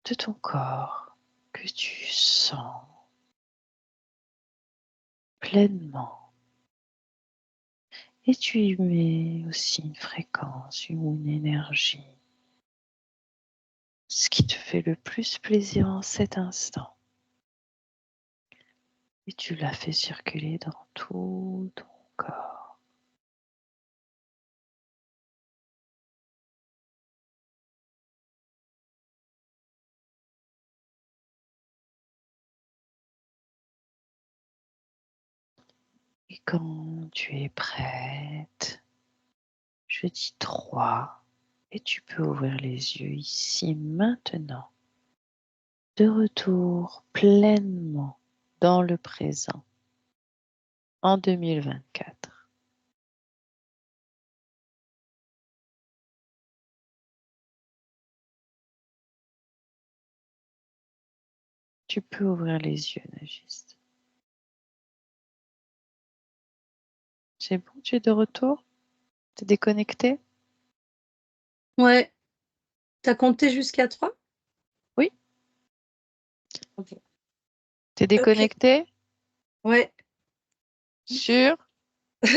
de ton corps que tu sens pleinement. Et tu y mets aussi une fréquence ou une énergie, ce qui te fait le plus plaisir en cet instant. Et tu la fais circuler dans tout ton corps. Et quand tu es prête, je dis 3 et tu peux ouvrir les yeux ici maintenant. De retour pleinement dans le présent en 2024. Tu peux ouvrir les yeux, Nagiste. C'est bon, tu es de retour? T'es déconnecté? Ouais, tu as compté jusqu'à 3? Oui, OK. t'es OK. déconnecté? Ouais. Sûr? Tu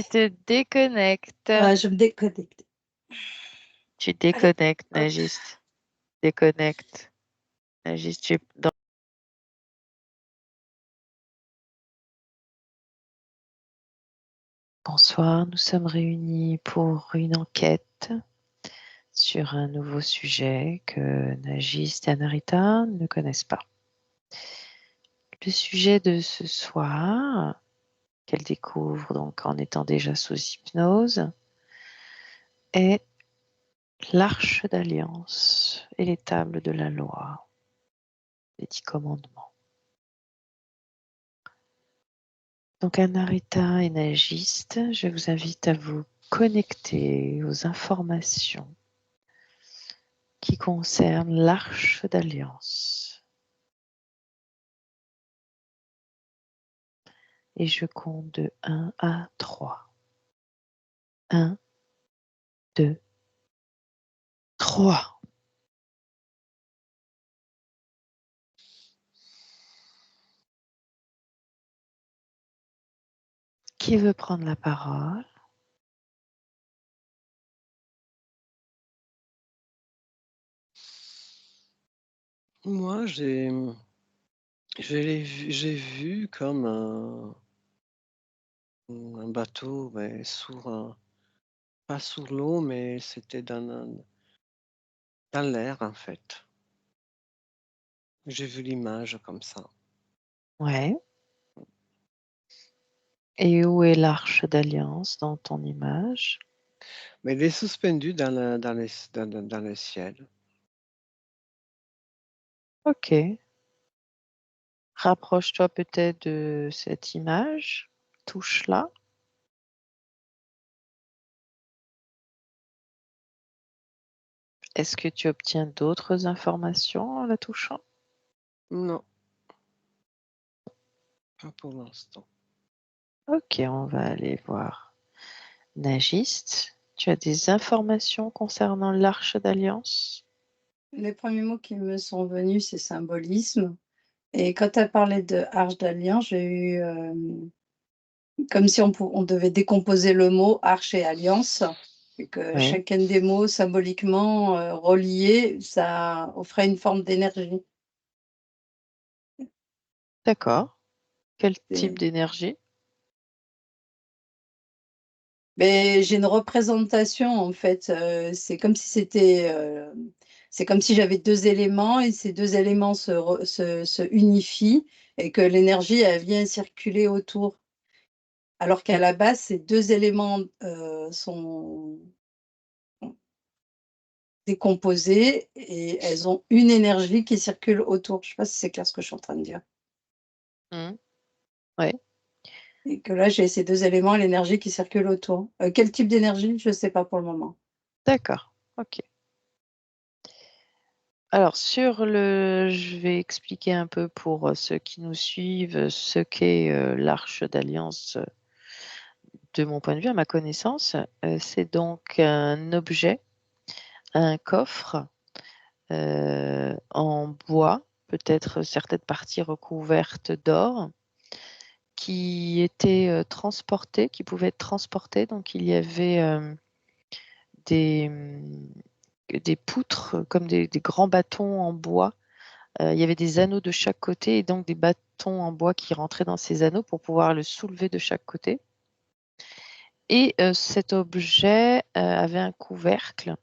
te déconnectes. Ouais, je me déconnecte. Tu Allez, déconnectes, hop. Nagiste. Déconnecte. Nagiste, tu es dans Bonsoir, nous sommes réunis pour une enquête sur un nouveau sujet que Nagist et Anarita ne connaissent pas. Le sujet de ce soir, qu'elle découvre donc en étant déjà sous hypnose, est l'Arche d'Alliance et les tables de la loi, les 10 commandements. Donc Anarita et Nagist, je vous invite à vous connecter aux informations qui concernent l'Arche d'Alliance. Et je compte de 1 à 3. 1, 2, 3. Qui veut prendre la parole? Moi, j'ai vu comme un bateau, mais pas sous l'eau, mais c'était dans l'air en fait. J'ai vu l'image comme ça. Ouais. Et où est l'Arche d'Alliance dans ton image? Mais il est suspendu dans le ciel. Ok. Rapproche-toi peut-être de cette image. Touche-la. Est-ce que tu obtiens d'autres informations en la touchant? Non, pas pour l'instant. Ok, on va aller voir. Nagiste, tu as des informations concernant l'Arche d'Alliance? Les premiers mots qui me sont venus, c'est symbolisme. Et quand tu as parlé de Arche d'Alliance, j'ai eu, comme si on devait décomposer le mot arche et alliance et que Oui. chacun des mots symboliquement, reliés, ça offrait une forme d'énergie. D'accord. Quel type C'est d'énergie? Mais j'ai une représentation en fait, c'est comme si j'avais 2 éléments et ces 2 éléments se unifient et que l'énergie, elle vient circuler autour. Alors qu'à la base, ces 2 éléments, sont décomposés et elles ont une énergie qui circule autour. Je sais pas si c'est clair ce que je suis en train de dire? Hmm. Oui, Et que là, j'ai ces 2 éléments et l'énergie qui circule autour. Quel type d'énergie? Je sais pas pour le moment. d'accord. Ok. Alors je vais expliquer un peu pour ceux qui nous suivent ce qu'est l'Arche d'Alliance de mon point de vue, à ma connaissance. C'est donc un objet, un coffre en bois, peut-être certaines parties recouvertes d'or, qui pouvait être transporté. Donc il y avait des, des poutres comme des grands bâtons en bois. Il y avait des anneaux de chaque côté et donc des bâtons en bois qui rentraient dans ces anneaux pour pouvoir le soulever de chaque côté. Et cet objet avait un couvercle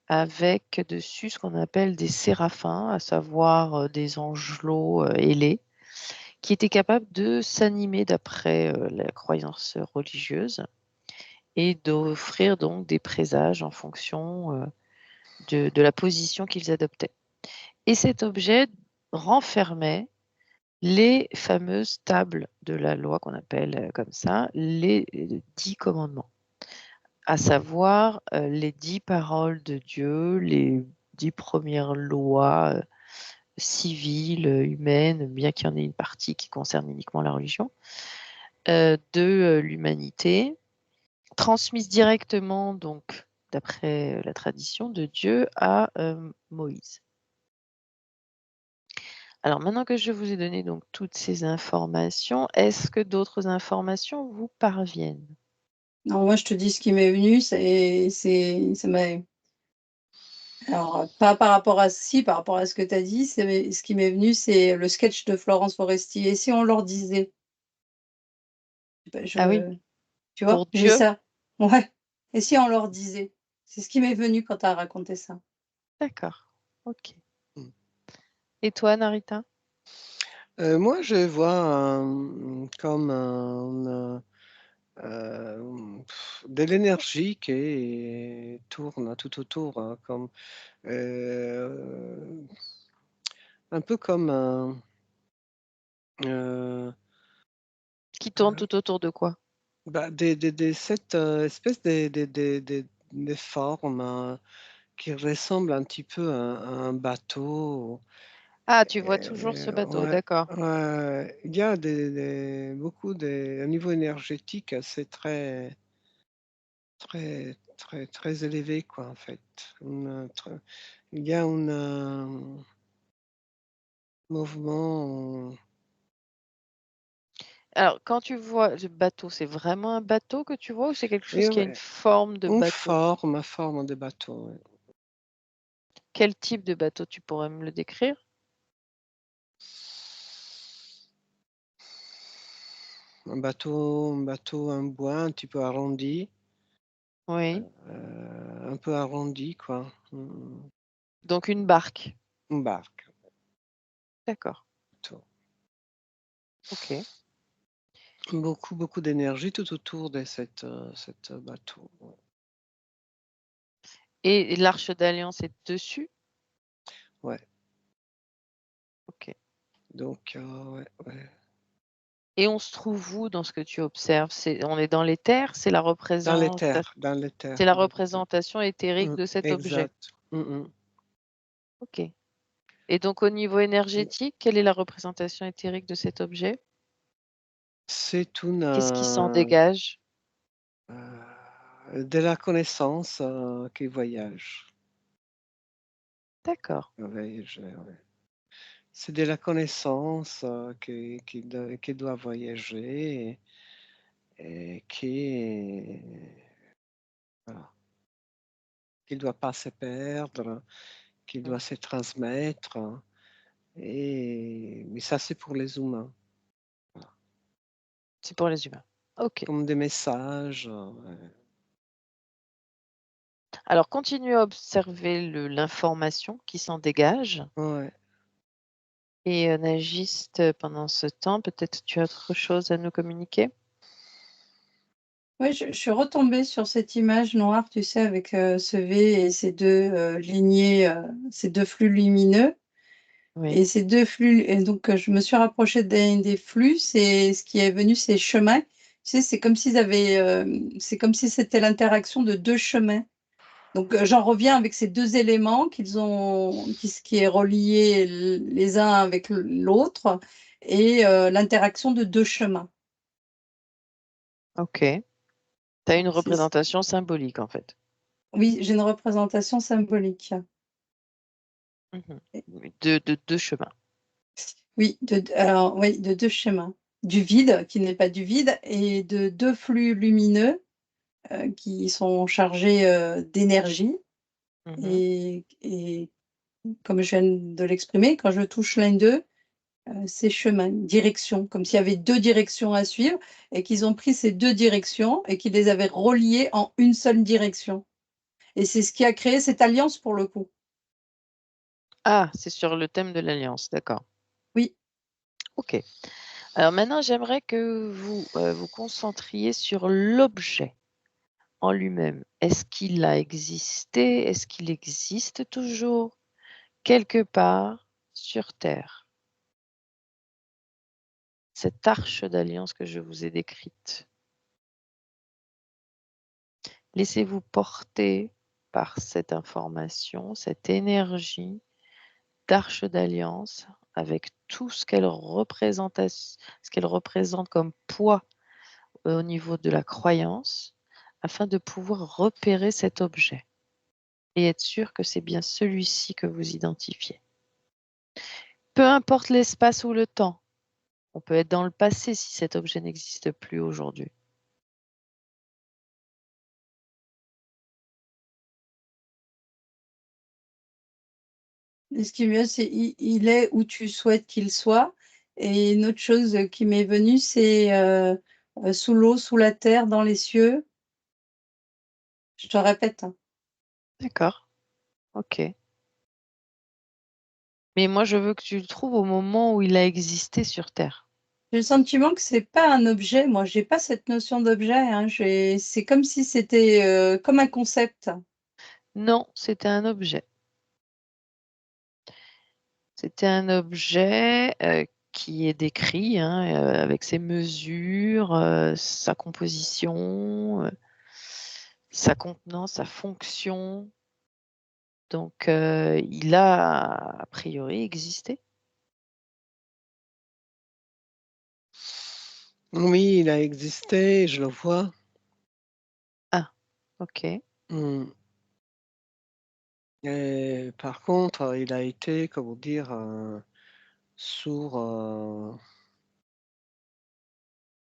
avec dessus ce qu'on appelle des séraphins, à savoir des angelots ailés, qui étaient capables de s'animer d'après la croyance religieuse et d'offrir donc des présages en fonction de la position qu'ils adoptaient. Et cet objet renfermait les fameuses tables de la loi qu'on appelle comme ça, les 10 commandements, à savoir les 10 paroles de Dieu, les 10 premières lois civiles, humaines, bien qu'il y en ait une partie qui concerne uniquement la religion, de l'humanité, transmises directement, donc, d'après la tradition de Dieu, à Moïse. Alors maintenant que je vous ai donné donc toutes ces informations, est-ce que d'autres informations vous parviennent? Non, moi, je te dis ce qui m'est venu, ça m'a alors, pas par rapport à si, par rapport à ce que tu as dit, ce qui m'est venu, c'est le sketch de Florence Foresti. Et si on leur disait? Bah, Ah oui, Tu Pour vois? J'ai Dieu? ça. Ouais. Et si on leur disait? C'est ce qui m'est venu quand tu as raconté ça. D'accord, OK. Mmh. Et toi, Narita? Moi, je vois comme de l'énergie qui tourne tout autour, hein, comme, un peu comme euh, Qui tourne tout autour de quoi? bah, cette espèce de forme qui ressemble un petit peu à un bateau. Ah, tu vois toujours ce bateau, Ouais, d'accord. il y a un niveau énergétique assez très élevé, quoi, en fait. Il y a un mouvement. Alors, quand tu vois le bateau, c'est vraiment un bateau que tu vois ou c'est quelque chose Et qui a une ouais, forme de bateau? une forme de bateau, ouais. Quel type de bateau, tu pourrais me le décrire? Un bateau en bois un petit peu arrondi, Oui, un peu arrondi, quoi. donc une barque. Une barque, D'accord, plutôt. OK. Beaucoup d'énergie tout autour de cette bateau. Et l'Arche d'Alliance est dessus? Ouais, OK. donc ouais, ouais. Et on se trouve où dans ce que tu observes? On est dans les terres? Dans les C'est terres, la dans les terres. représentation éthérique de cet objet? Exact. Mmh. OK. Et donc au niveau énergétique, quelle est la représentation éthérique de cet objet? C'est une, Qu'est-ce qui s'en dégage? de la connaissance, qui voyage. D'accord. Voyager, ouais. C'est de la connaissance, qui doit voyager et voilà, qui doit pas se perdre, qui Mmh. doit se transmettre, mais ça, c'est pour les humains, voilà. C'est pour les humains. OK. Comme des messages, Alors continue à observer l'information qui s'en dégage ouais. et Nagiste, pendant ce temps, peut-être tu as autre chose à nous communiquer? Ouais, je suis retombée sur cette image noire, tu sais, avec, ce V et ces 2 lignées, ces 2 flux lumineux Oui. et ces 2 flux et donc, je me suis rapprochée des flux, c'est ce qui est venu, c'est chemin. Tu sais, c'est comme si c'était l'interaction de 2 chemins. Donc, j'en reviens avec ces 2 éléments qui est relié les uns avec l'autre et l'interaction de 2 chemins. OK. Tu as une C'est représentation symbolique, en fait? Oui, j'ai une représentation symbolique. Mmh. De 2 chemins. Oui, alors oui, de 2 chemins. Du vide, qui n'est pas du vide et de 2 flux lumineux, qui sont chargés, d'énergie Mmh. et comme je viens de l'exprimer, quand je touche l'un d'eux, c'est chemin, direction, comme s'il y avait 2 directions à suivre et qu'ils ont pris ces 2 directions et qu'ils les avaient reliées en une seule direction et c'est ce qui a créé cette alliance pour le coup. Ah, c'est sur le thème de l'alliance, d'accord. Oui, OK. Alors maintenant, j'aimerais que vous, vous concentriez sur l'objet en lui-même. Est-ce qu'il a existé? Est-ce qu'il existe toujours quelque part sur terre? Cette arche d'alliance que je vous ai décrite. Laissez-vous porter par cette information, cette énergie d'arche d'alliance avec tout ce qu'elle représente comme poids, au niveau de la croyance, afin de pouvoir repérer cet objet et être sûr que c'est bien celui-ci que vous identifiez. Peu importe l'espace ou le temps, on peut être dans le passé si cet objet n'existe plus aujourd'hui. et ce qui est bien, c'est il est où tu souhaites qu'il soit et une autre chose, qui m'est venue, c'est, sous l'eau, sous la terre, dans les cieux. Je te répète, hein. D'accord, OK. Mais moi, je veux que tu le trouves au moment où il a existé sur terre. J'ai le sentiment que c'est pas un objet. Moi, j'ai pas cette notion d'objet, hein. C'est comme si c'était, comme un concept. Non, c'était un objet. C'était un objet, qui est décrit, hein, avec ses mesures, sa composition, sa contenance, sa fonction. Donc, il a priori existé. Oui, il a existé, je le vois. Ah, OK. Mmh. Et par contre, il a été, comment dire, sourd,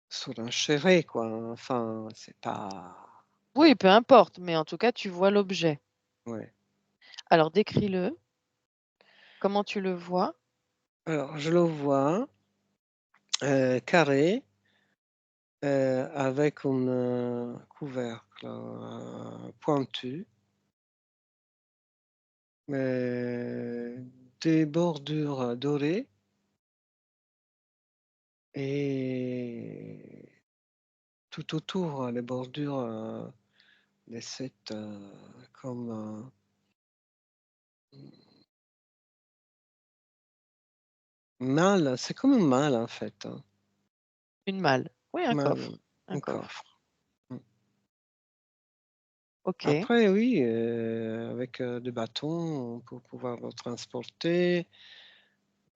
sourd-enchéré, quoi. Enfin, c'est pas Oui, peu importe, mais en tout cas, tu vois l'objet. ouais. Alors décris-le. Comment tu le vois? Alors je le vois, carré, avec un, couvercle, pointu, des bordures dorées et tout autour, les bordures, de cette, comme, malle, c'est comme une malle en fait, hein. Une malle. Oui, un Malle, coffre. Un un coffre. coffre. Mmh. OK. Après oui, avec, des bâtons pour pouvoir le transporter,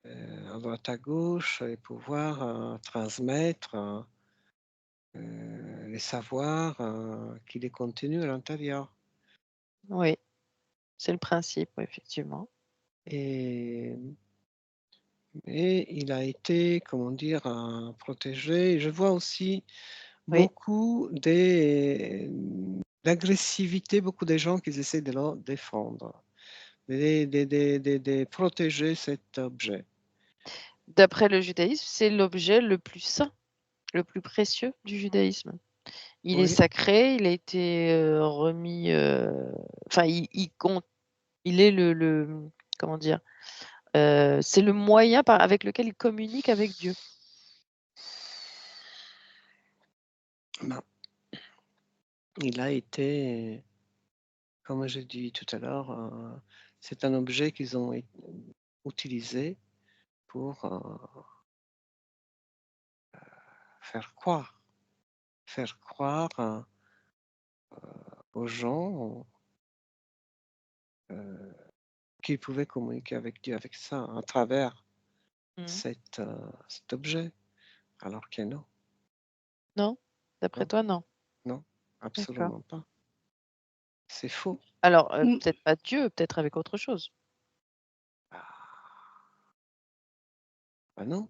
à droite à gauche et pouvoir, transmettre, les savoirs, qu'il est contenu à l'intérieur Oui, c'est le principe, oui, effectivement. et il a été, comment dire, protégé. Je vois aussi Oui. beaucoup d'agressivité, beaucoup de gens qui essaient de le défendre, de protéger cet objet. D'après le judaïsme, c'est l'objet le plus saint, le plus précieux du judaïsme. Il est Oui, sacré, il a été, remis, enfin il est le comment dire? C'est le moyen avec lequel il communique avec Dieu. ben, il a été, comme j'ai dit tout à l'heure, c'est un objet qu'ils ont utilisé pour faire croire, faire croire aux gens euh, qu'ils pouvaient communiquer avec Dieu avec ça, à travers Mmh. cet objet, alors que non, Non? D'après non, toi, non? non, D'accord. absolument pas. C'est faux. Alors, Mmh, peut-être pas Dieu, peut-être avec autre chose? Ah, bah non,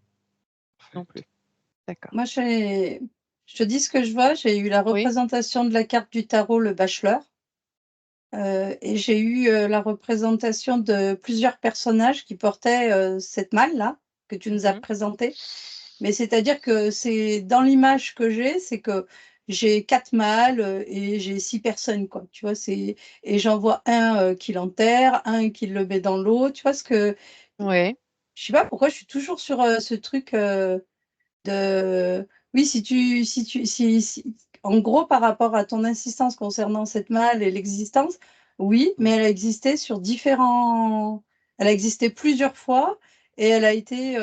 en Non fait. plus. D'accord. moi, je te dis ce que je vois, j'ai eu la Oui. représentation de la carte du tarot, le Bachelor, et j'ai eu, la représentation de plusieurs personnages qui portaient, cette malle-là, que tu nous as Mmh. présentée. Mais c'est-à-dire que c'est dans l'image que j'ai, c'est que j'ai 4 mâles, et j'ai 6 personnes, quoi, tu vois? Et j'en vois un, qui l'enterre, un qui le met dans l'eau, tu vois? Ce que Oui. je sais pas pourquoi je suis toujours sur, ce truc, de oui, si en gros, par rapport à ton insistance concernant cette malle et l'existence, oui, mais Mm. elle a existé plusieurs fois et elle a été,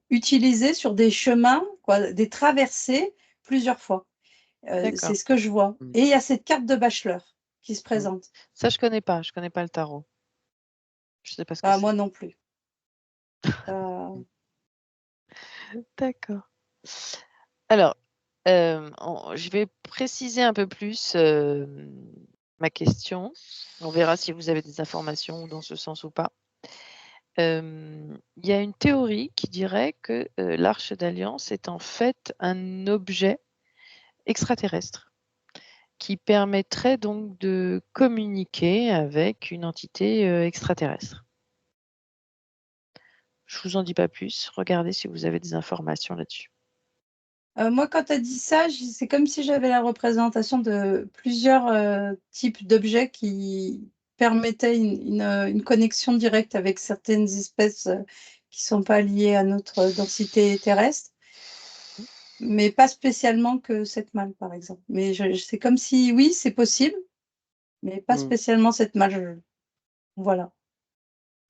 utilisée sur des chemins, quoi, des traversées plusieurs fois. C'est D'accord. ce que je vois Mm. et il y a cette carte de Bachelor qui se Mm. présente. Ça, je connais pas le tarot. Je sais pas ce que Ah, c'est. moi non plus. Ça D'accord. Alors, je vais préciser un peu plus, ma question. On verra si vous avez des informations dans ce sens ou pas. Il y a une théorie qui dirait que, l'Arche d'Alliance est en fait un objet extraterrestre qui permettrait donc de communiquer avec une entité, extraterrestre. Je vous en dis pas plus, regardez si vous avez des informations là-dessus. Moi, quand tu as dit ça, c'est comme si j'avais la représentation de plusieurs types d'objets qui permettaient une connexion directe avec certaines espèces qui sont pas liées à notre densité terrestre, mais pas spécialement que cette malle, par exemple. Mais c'est comme si, oui, c'est possible, mais pas Mm. spécialement cette malle. Voilà.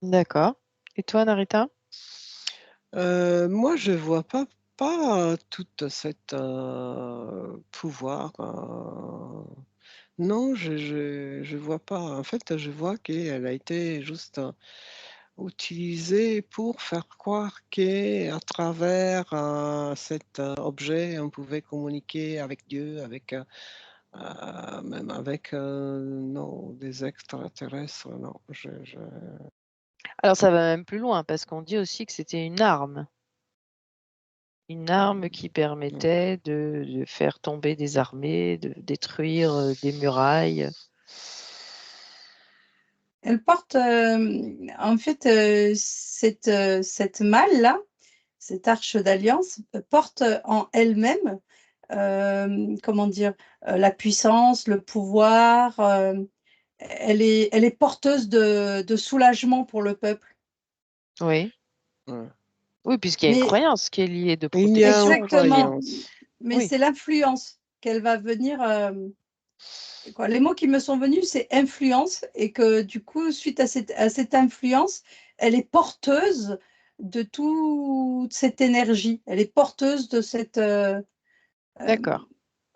D'accord. Et toi, Narita? Moi, je vois pas toute cette pouvoir. Non, je vois pas. En fait, je vois qu'elle a été juste utilisée pour faire croire qu'à travers cet objet, on pouvait communiquer avec Dieu, avec même avec non, des extraterrestres. Non, Alors, ça va même plus loin parce qu'on dit aussi que c'était une arme. Une arme qui non. permettait de faire tomber des armées, de détruire des murailles. Elle porte, en fait, cette malle-là, cette arche d'alliance, porte en elle-même, comment dire, la puissance, le pouvoir. Elle est porteuse de soulagement pour le peuple. Oui. Ouais. Oui, puisqu'il y a une Mais croyance qui est liée de Il y a une protection aussi. exactement, croyance. mais Oui, c'est l'influence qu'elle va venir. Quoi, les mots qui me sont venus, c'est influence, et que du coup, suite à cette influence, elle est porteuse de toute cette énergie. Elle est porteuse de cette. Euh, d'accord.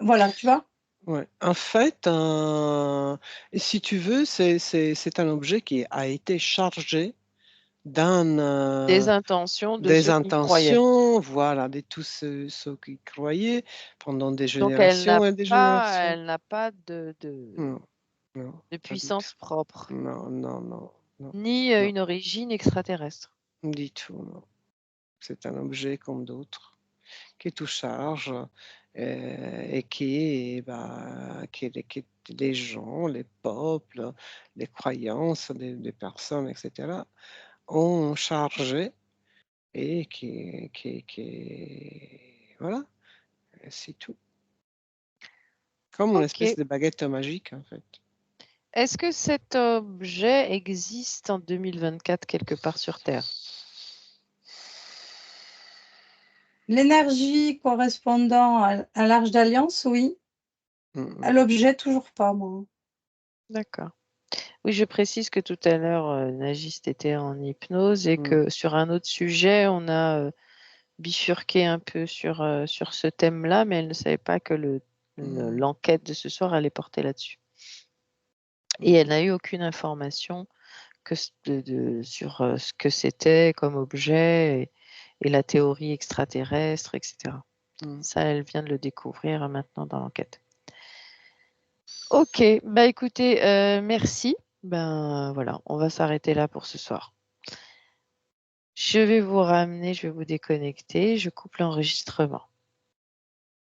voilà, tu vois? Ouais. En fait, si tu veux, c'est un objet qui a été chargé d'un, Des intentions de des ceux qui croyaient. intentions, voilà, de tous ceux qui croyaient pendant des Donc, générations et des générations. elle n'a pas Non, non, de pas du tout. puissance propre, Non, non, non, non, ni non, une origine extraterrestre. du tout, non. C'est un objet comme d'autres qui tout charge et qui, bah, qui les gens, les peuples, les croyances des personnes, etc., ont chargé et voilà, c'est tout. Comme une espèce Ok. de baguette magique, en fait. Est-ce que cet objet existe en 2024 quelque part sur Terre? L'énergie correspondant à l'Arche d'Alliance, oui. À Mm, l'objet, toujours pas, moi. D'accord. Oui, je précise que tout à l'heure, Nagiste était en hypnose et mm, que sur un autre sujet, on a bifurqué un peu sur ce thème-là, mais elle ne savait pas que mm, l'enquête de ce soir allait porter là-dessus. Et mm, elle n'a eu aucune information sur ce que c'était comme objet et la théorie extraterrestre, etc. mm. Ça, elle vient de le découvrir maintenant dans l'enquête. Ok, bah écoutez, merci. Ben voilà, on va s'arrêter là pour ce soir. Je vais vous ramener, je vais vous déconnecter, je coupe l'enregistrement.